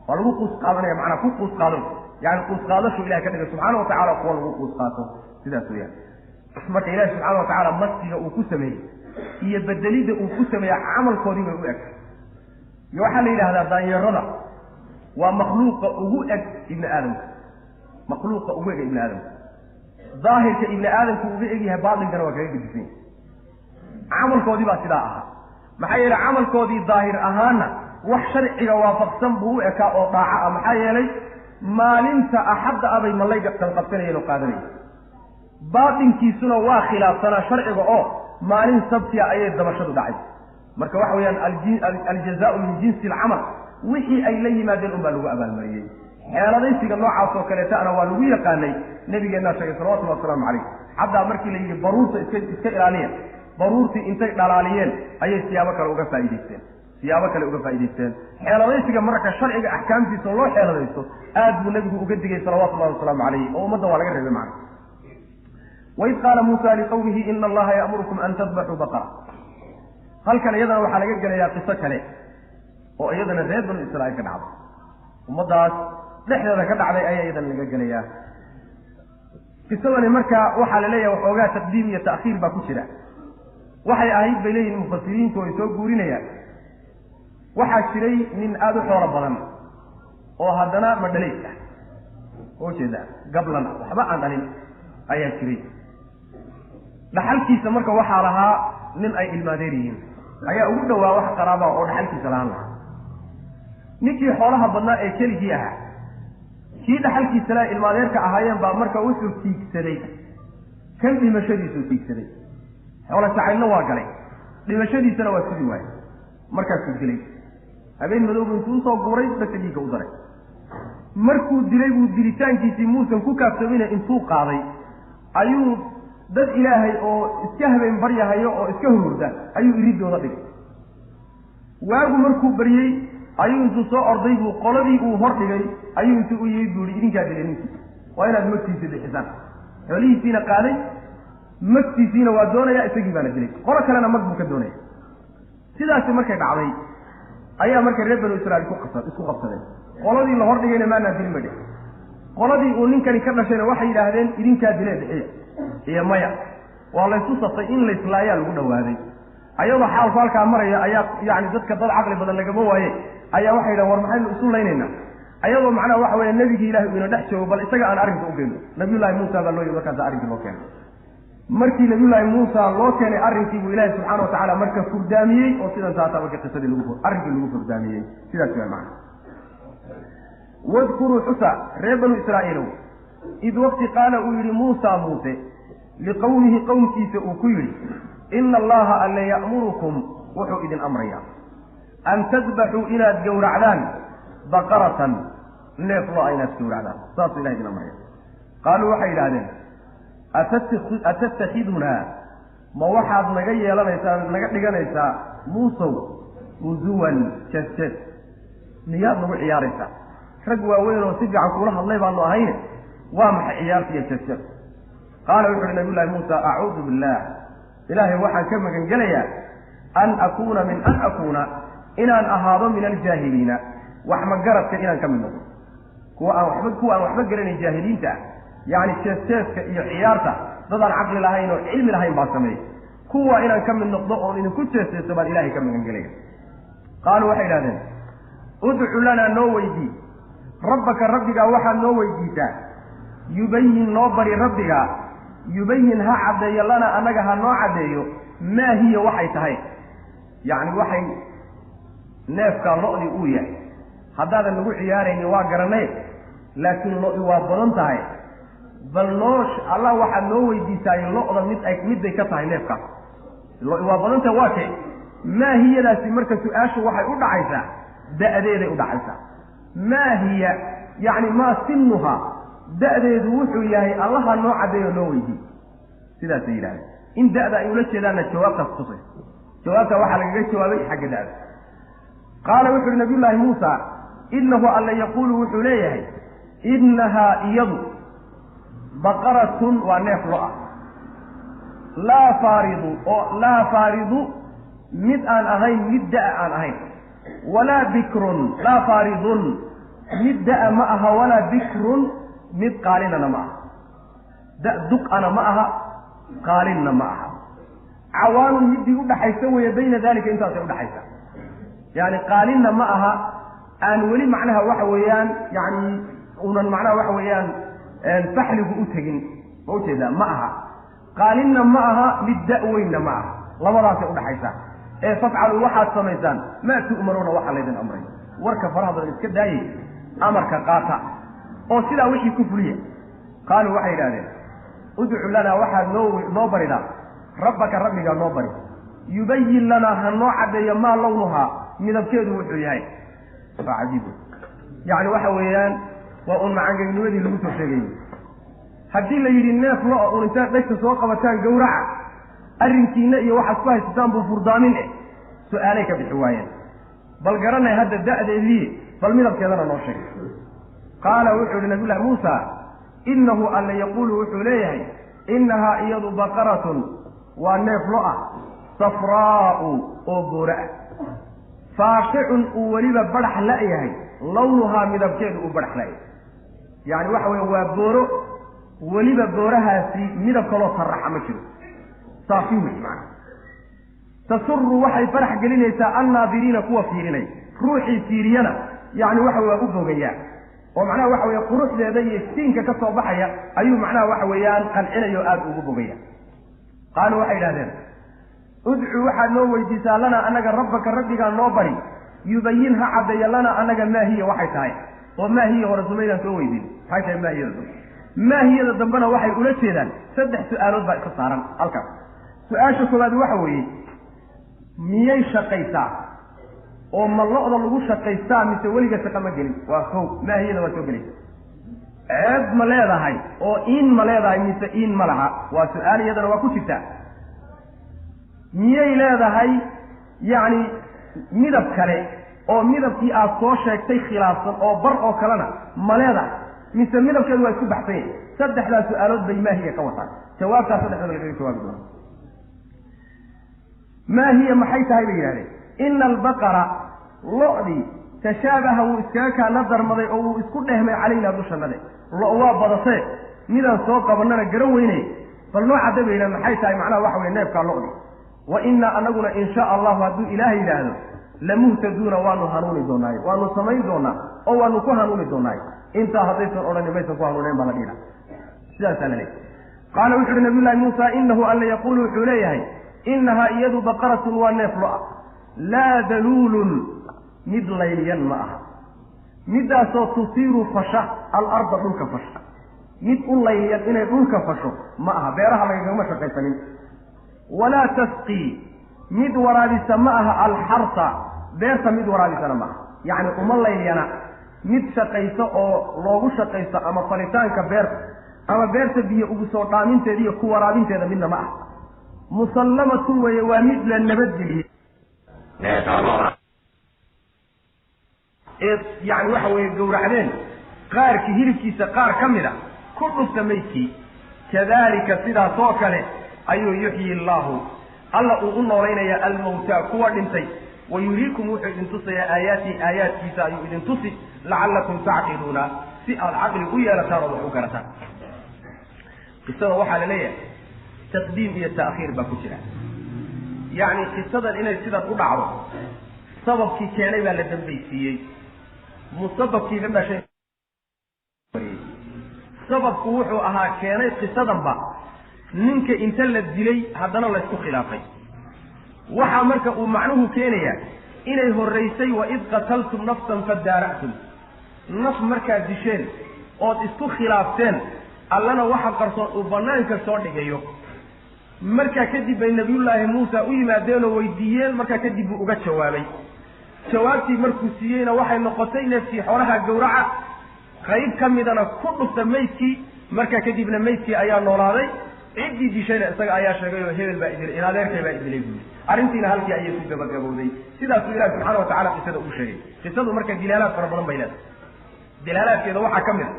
waa lagu quus qaadanaya macnaa ku quus qaado yani quus qaadashu ilahay ka dhigay subxaana wa tacala kuwa lagu quus qaato sidaas weyaan marka ilahi subxaana wa tacaala masiga uu ku sameeyey iyo bedelidda uu ku sameeya camalkoodii bay u eg iyo waxaa la yidhahdaa daanyarada waa makhluuqa ugu eg ibni aadamka makhluuqa ugu ega ibni aadamka daahirka ibni aadamku uga egyahay baatinkana waa kaga gedisan yahay camalkoodii baa sidaa ahaa maxaa yeelay camalkoodii daahir ahaana wax sharciga waafaqsan buu u ekaa oo dhaaca ah maxaa yeelay maalinta axadda abay malayga qalqabsanayeen oo qaadanayeen baatinkiisuna waa khilaafsanaa sharciga oo maalin sabtiya ayay dabashadu dhacay marka waxa weeyaan aljazaau min jinsi alcamal wixii ay la yimaadeen un baa lagu abaalmariyey xeeladaysiga noocaas oo kaleetana waa lagu yaqaanay nabigeennaa sheegay salawatullahi wasalaamu calayh xataa markii la yidhi baruurta iska ilaaliya baruurtii intay dhalaaliyeen ayay siyaabo kale uga faa'idaysteen xeeladaysiga marka sharciga axkaamtiisa loo xeeladaysto aad buu nebigu uga digay salawatullahi wasalaamu calayh oo ummadda waa laga reebay macna waid qaala muusa liqawmihi ina allaha ya'murukum an tadbaxuu baqara halkan iyadana waxaa laga gelayaa qiso kale oo iyadana reer banu israa'iil ka dhacday ummaddaas dhexdeeda ka dhacday ayaa iyadana laga gelayaa qisadani marka waxaa la leeyahay waxoogaa taqdiim iyo ta'khiir baa ku jira waxay ahayd bay leeyihin mufasiriintu ay soo guurinayaan waxaa jiray nin aada u xoolo badan oo haddana madhalays ah oo jeeda gablan waxba aan dhalin ayaa jiray dhaxalkiisa marka waxaa lahaa nin ay ilmaadeer yihiin ayaa ugu dhowaa wax qaraaba oo dhaxalkiisa lahaan lahaa ninkii xoolaha badnaa ee keligii ahaa kii dhaxalkiisa laha ilmaadeerka ahaayeen baa marka wuxuu tiigsaday kan dhimashadiisuu tiigsaday xoola jacaylna waa galay dhimashadiisana waa sidi waayey markaasuu dilay habeen madowbu intuu usoo guuray basa dhiigga u daray markuu dilay buu dilitaankiisii muusan ku kaafsamina intuu qaaday ayuu dad ilaahay oo iska habeen baryahayo oo iska hururda ayuu iridooda dhigay waagu markuu baryey ayuu intuu soo orday buu qoladii uu hor dhigay ayuu intuu u yimid buu ihi idinkaa dilay ninkii waa inaad magtiisa bixisaan xoolihiisiina qaaday magtiisiina waa doonaya isagii baana dilay qolo kalena mag buu ka doonaya sidaasi markay dhacday ayaa marka reer banu israiil isku qabsadeen qoladii la hor dhigayna maanaa dilin bay dhig qoladii uu ninkani ka dhashayna waxay yidhaahdeen idinkaa dilee bixiya iyo maya waa laysu safay in layslaayaa lagu dhawaaday ayadoo xaalku halkaa maraya ayaa yani dadka dad caqli badan lagama waaye ayaa waxay yidhahan war maxaynu isu laynaynaa ayadoo macnaha waxa weeye nebigii ilahay uu ina dhex joogo bal isaga aan arrinka u geyno nabiyullaahi muusa baa loo yidhi markaasa arrinkii loo keenay markii nabiyullaahi muusa loo keenay arrinkii buu ilaahi subxaana watacaala marka furdaamiyey oo sidan taasaa marka qisadii arrinkii lagu furdaamiyey sidaas waa macna wadkuruu xusa reer banu israa'iilow id waqti qaala uu yidhi muusa muuse liqowmihi qowmkiisa uu ku yidhi ina allaha alle ya'murukum wuxuu idin amrayaa an tadbaxuu inaad gowracdaan baqaratan neef lo-a inaad gowracdaan saasuu ilaha idin amraya qaaluu waxay yidhahdeen atattakhidunaa ma waxaad naga yeelanaysaa naga dhiganaysaa muusow huzuwan jees miyaad nagu ciyaaraysaa rag waaweyn oo si fiican kuula hadlay baanu ahayne waa maxay ciyaarta iyo jees qaala wuxu uhi nabiy llahi muusa acuudu billah ilaahay waxaan ka magan gelayaa an akuuna inaan ahaado min aljaahiliina wax magaradka inaan ka mid noqdo kuwa aan waxba garanay jaahiliinta ah yacni jees-jeeska iyo ciyaarta dadaan caqli lahayn oo cilmi lahayn baa sameeyey kuwa inaan ka mid noqdo oon idinku jees-jeeso baan ilaahay ka magan gelaya qaaluu waxay idhahdeen udcu lanaa noo weydii rabbaka rabbigaa waxaad noo weydiisaa yubayyin noo bari rabbiga yubayyin ha caddeeyo lana annaga ha noo caddeeyo maa hiya waxay tahay yacni waxay neefkaa lo-dii uu yahay haddaadan nagu ciyaaraynin waa garanay laakiin lo-di waa badan tahay bal noo allah waxaad noo weydiisaay lo-da midday ka tahay neefkaas lo-di waa badan tahay waa kee maa hiyadaasi marka su-aashu waxay u dhacaysaa da'deeday u dhacaysaa maa hiya yacni maa sinuhaa da'deedu wuxuu yahay allaha noo caddeeyo noo weydiiy sidaasay yidhahdeen in da'da ay ula jeedaanna jawaabtaas tusay jawaabtaa waxaa lagaga jawaabay xagga da'da qaala wuxu uhi nabiyullaahi muusa innahu alla yaquulu wuxuu leeyahay innahaa iyadu baqaratun waa neef lo ah laa faaridu mid aan ahayn mid da'a aan ahayn walaa bikrun laa faaridun mid da'a ma aha walaa bikrun mid qaalinana ma aha da duqana ma aha qaalinna ma aha cawaanun middii udhaxaysa weeye bayna dalika intaasay udhaxaysa yani qaalinna ma aha aan weli macnaha waxa weeyaan yani unan macnaha waxa weeyaan faxligu u tegin ma ujeedaa ma aha qaalinna ma aha mid da-weynna ma aha labadaasay udhaxaysaa ee fafcalu waxaad samaysaan maa tu'maruuna waxaa laydin amray warka faraha badan iska daayay amarka qaata oo sidaa wixii ku fuliya qaaluu waxay yidhahdeen udcu lanaa waxaad noo baridaa rabbaka rabbigaa noo bari yubayin lanaa ha noo caddeeyo maa lawnuhaa midabkeedu wuxuu yahay waa cajiib yacni waxa weeyaan waa un macangegnimadii lagu soo sheegayey haddii la yidhi neef lo-o un intaad dhegta soo qabataan gawraca arrinkiina iyo waxaad ku haysataan buu furdaamin su-aalay ka bixi waayeen bal garanay hadda da'deedii bal midabkeedana noo sheeg qaala wuxuu yihi nabiyullahi muusa innahu alla yaquulu wuxuu leeyahay innahaa iyadu baqaratun waa neef lo ah safraa'u oo boora ah faaqicun uu weliba badhax la-yahay lawnuhaa midabkeedu uu badhax la-yahay yacni waxa weeye waa booro weliba boorahaasi midab kaloo sarraxa ma jiro saafi wey macana tasuru waxay farax gelinaysaa annaadiriina kuwa fiirinay ruuxii fiiriyana yacni waxa waa u bogayaa oo macnaha waxa weeye quruxdeeda iyo iftiinka ka soo baxaya ayuu macnaha waxa weeyaan qancinayo aada ugu bogaya qaaluu waxay idhahdeen udcuu waxaad noo weydiisaa lanaa annaga rabbaka rabbigaa noo bari yubayin ha caddeeya lanaa annaga maahiya waxay tahay oo maahiya hore sumaydaan soo weydiin maxay tahay maahiyada dambe maahiyada dambena waxay ula jeedaan 3 su-aalood baa iska saaran halkaas su-aasha koowaad waxa weeye miyay shaqaysaa oo ma lo-da lagu shaqaystaa mise weliga shaqa ma gelin waa kow maahiyada waa soo gelaysa ceeb ma leedahay oo iin ma leedahay mise iin ma laha waa su-aal iyadana waa ku jirtaa miyay leedahay yacni midab kale oo midabkii aad soo sheegtay khilaafsan oo bar oo kalena ma leedahay mise midabkeedu waa isku baxsan yahay 3 su-aalood bay maahiya ka wataan jawaabtaa 3 lagaga jawaabi doona maahiya maxay tahay bay yidhahdeen ina albaqara lo-dii tashaabaha wuu iskaga kaana darmaday oo wuu isku dhehmay calaynaa dushannade lo- waa badatee midaan soo qabanana garan weynay bal noo caddabayna maxay tahay macnaha waxa weye neefkaa lo-di wa innaa anaguna in shaa allahu hadduu ilaahay yidhaahdo lamuhtaduuna waanu hanuuni doonaaye waanu samayn doonaa oo waanu ku hanuuni doonaaye intaa haddaysan odhanin maysan ku hanuuneyn baa la dhiha sidaasaa la leeyahy qaala wuxu uhi nabiyullahi muusa inahu alla yaquulu wuxuu leeyahay innahaa iyadu baqaratun waa neef lo-a laa daluulun mid layliyan ma aha middaasoo tusiiru fasha alarda dhulka fasha mid u layliyan inay dhulka fasho ma aha beeraha lagagama shaqaysanin walaa tasqii mid waraabisa ma aha alxarsa beerta mid waraabisana ma aha yacni uma layliyana mid shaqayso oo loogu shaqaysto ama falitaanka beerta ama beerta biyo ugu soo dhaaminteeda iyo ku waraabinteeda midna ma aha musallamatun weeye waa mid la nabadgeliyey yani waxa weeye gowracdeen qaarkii hilibkiisa qaar ka mid a ku dhufta maydkii kadalika sidaas oo kale ayuu yuxyi allaahu alla uu u noolaynayaa almawtaa kuwa dhintay wa yuriikum wuxuu idin tusayaa aayaatii aayaadkiisa ayuu idin tusi lacallakum tacqiluuna si aad caqli u yeelataan oo wax u garataan qisada waxaa la leeyahay taqdiim iyo ta'khiir baa ku jira yacni qisadan inay sidan u dhacdo sababkii keenay baa la dambaysiiyey musababkii ka dhashay sababku wuxuu ahaa keenay qisadanba ninka inta la dilay haddana laysku khilaafay waxaa marka uu macnuhu keenayaa inay horraysay waid qataltum nafsan fadaara'tum naf markaad disheen ood isku khilaafteen allana waxa qarsoon uu bannaanka soo dhigayo markaa kadib bay nabiyullaahi muusa u yimaadeen oo weydiiyeen markaa kadib buu uga jawaabay jawaabtii markuu siiyeyna waxay noqotay neefkii xoolaha gowraca qayb ka midana ku dhufta maydkii markaa kadibna maydkii ayaa noolaaday ciddii dishayna isaga ayaa sheegay oo hebel baa idilay in adeerkay baa idilay buuli arrintiina halkii ayay ku gabagabowday sidaasuu ilaahi subxaana wa tacala qisada uu sheegay qisadu marka dilaalaad fara badan bay leedahay dilaalaadkeeda waxaa ka mid a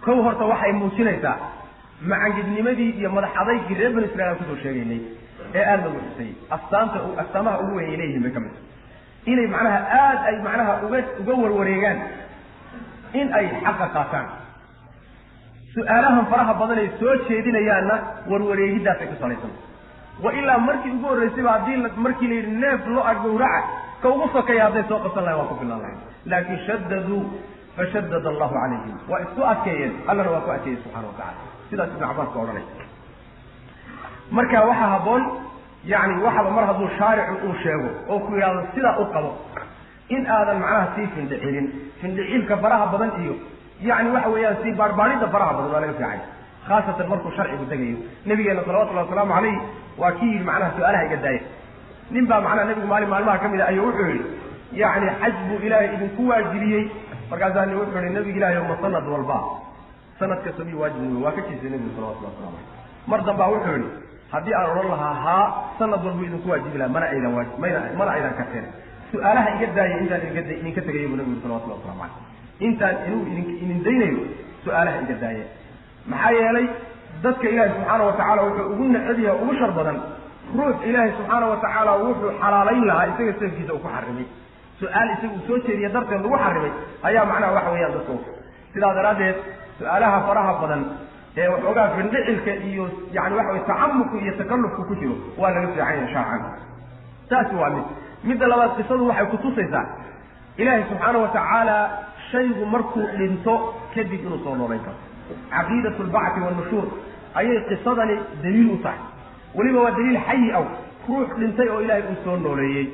kow horta waxay muujinaysaa macangidnimadii iyo madax adaygii reer banu israiil aan kusoo sheegaynay ee aada lagu xusayey astaamaha ugu weyn ay leeyihiin bay ka mid tahay inay macnaha aada ay macnaha uga warwareegaan in ay xaqa qaataan su-aalahan faraha badan ay soo jeedinayaanna warwareegiddaasay ku salaysan wa ilaa markii ugu horraysayba haddii markii la yidhi neef lo-a gowraca ka ugu sokeeya hadday soo qabsan lahayn waa ku filnaan lahayn laakiin shaddaduu fashaddada allahu calayhim waa isku adkeeyeen allana waa ku adkeeyey subxana wa tacala sidaas ibnu cabbaas ka odhanay marka waxaa habboon yacni waxaba mar hadduu shaaricu uu sheego oo ku yidhahdo sidaa u qabo in aadan macnaha sii findhicilin findhicilka faraha badan iyo yacni waxa weeyaan sii baarbaaridda faraha badan waa laga fiicay khaasatan markuu sharcigu degayo nabigeena salawatullahi wasalaamu calayh waa kii yidhi macnaha su-aalaha iga daaya nin baa macnaha nebigu maalmaha ka mid a ayuu wuxuu yidhi yacni xaj buu ilaahay idinku waajibiyey markaasaa ni wuxuu yihi nabiga ilaahay ma sanad walba sanad kasta miyu waajib wey waa ka jiisay nebigu salawatullahi waslamu calayh mar dambaa wuxuu yidhi haddii aan odhan lahaa haa sanad walbuu idinku waajibi lahaa mana aydan karteen su-aalaha iga daaya intaan idinka tegayo buu nabigu salawatullahi waslamu calayh intaan inuu idin daynayo su-aalaha iga daaya maxaa yeelay dadka ilaahay subxaana wa tacaala wuxuu ugu necadiya ugu shar badan ruux ilaahay subxaana wa tacaala wuxuu xalaalayn lahaa isaga seefkiisa uu ku xarimay su-aal isaga uu soo jeediya darteed lagu xarimay ayaa macnaha waxa weeyaan dadka sidaa daraaddeed su-aalaha faraha badan ee waxoogaa findhicilka iyo yani waxa weye tacamuqu iyo takallufku ku jiro waa laga fiicanya shaacan taasi waa midda labaad qisadu waxay kutusaysaa ilaahay subxaana wa tacaala shaygu markuu dhinto kadib inuu soo noolayn karo caqiidatu lbacthi wannushuur ayay qisadani daliil u tahay weliba waa daliil xayi aw ruux dhintay oo ilaahay uu soo nooleeyey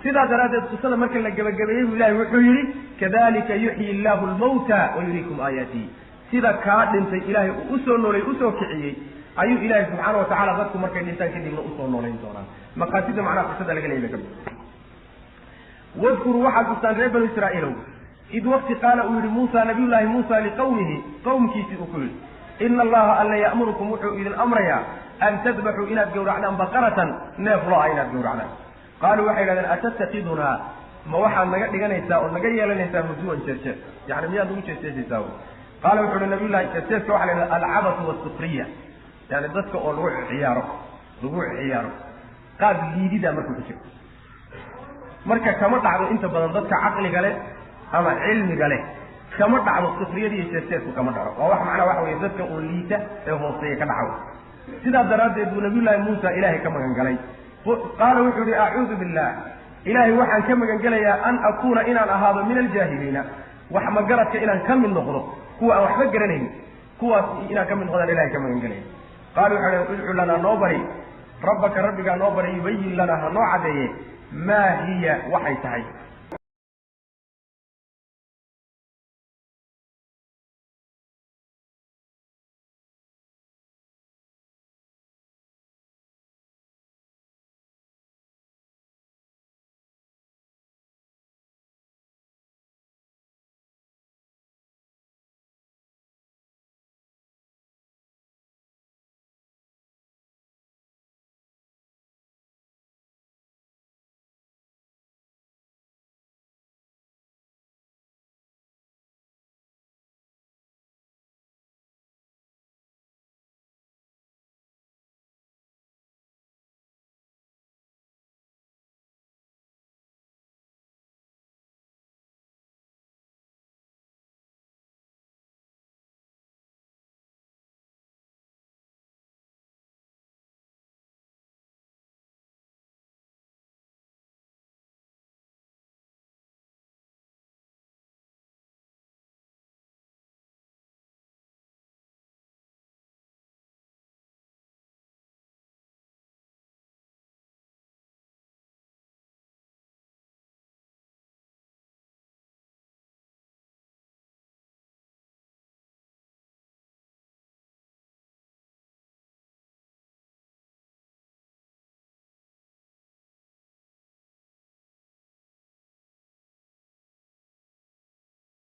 sidaa daraaddeed qisada marka la gebagabeeyey buu ilahay wuxuu yidhi kadalika yuxyi illaahu lmawta wayuriikum aayaatihi sida kaa dhintay ilaahay uu usoo nooleeyey usoo kiciyey ayuu ilaahay subxaana wa tacala dadku markay dhintaan kadibna usoo noolayn doonaan maqaasida macnaha qisada laga leeyay kamid wadkuruu waxaad xustaan reer banu israa'iilow id waqti qaala uu yidhi muusa nabiyullaahi muusa liqowmihi qowmkiisii uu ku yidhi ina allaha alla ya'murukum wuxuu idin amrayaa an tadbaxuu inaad gowracdaan baqaratan neef lo-a inaad gowracdaan qaaluu waxay yidhahdeen atattakidunaa ma waxaad naga dhiganaysaa oo naga yeelanaysaa huzuwan jeerjeer yani miyaad nagu jeesjeesaysaa qaala wuxu uhi nabiyullahi jeerjeerka waxa la yidhahda alcabatu wasukriya yani dadka oo lagu ciyaaro qaab liidida markuu ku jiro marka kama dhacdo inta badan dadka caqliga leh ama cilmiga leh kama dhacdo sufriyada iyo jeerjeerku kama dhaco waa wax macnaa waxa weye dadka oo liita ee hooseeya ka dhaco sidaa daraaddeed buu nabiyullaahi muusa ilaahay ka magan galay qaala wuxuu yihi acuudu billah ilaahay waxaan ka magan gelayaa an akuuna inaan ahaado min aljaahiliina wax magaradka inaan ka mid noqdo kuwa aan waxba garanaynin kuwaas inaan ka mid noqdaan ilahay ka magan gelaya qaala wuxuu yihi idcu lanaa noo bari rabbaka rabbigaa noo bari yubayin lanaa ha noo caddeeye maa hiya waxay tahay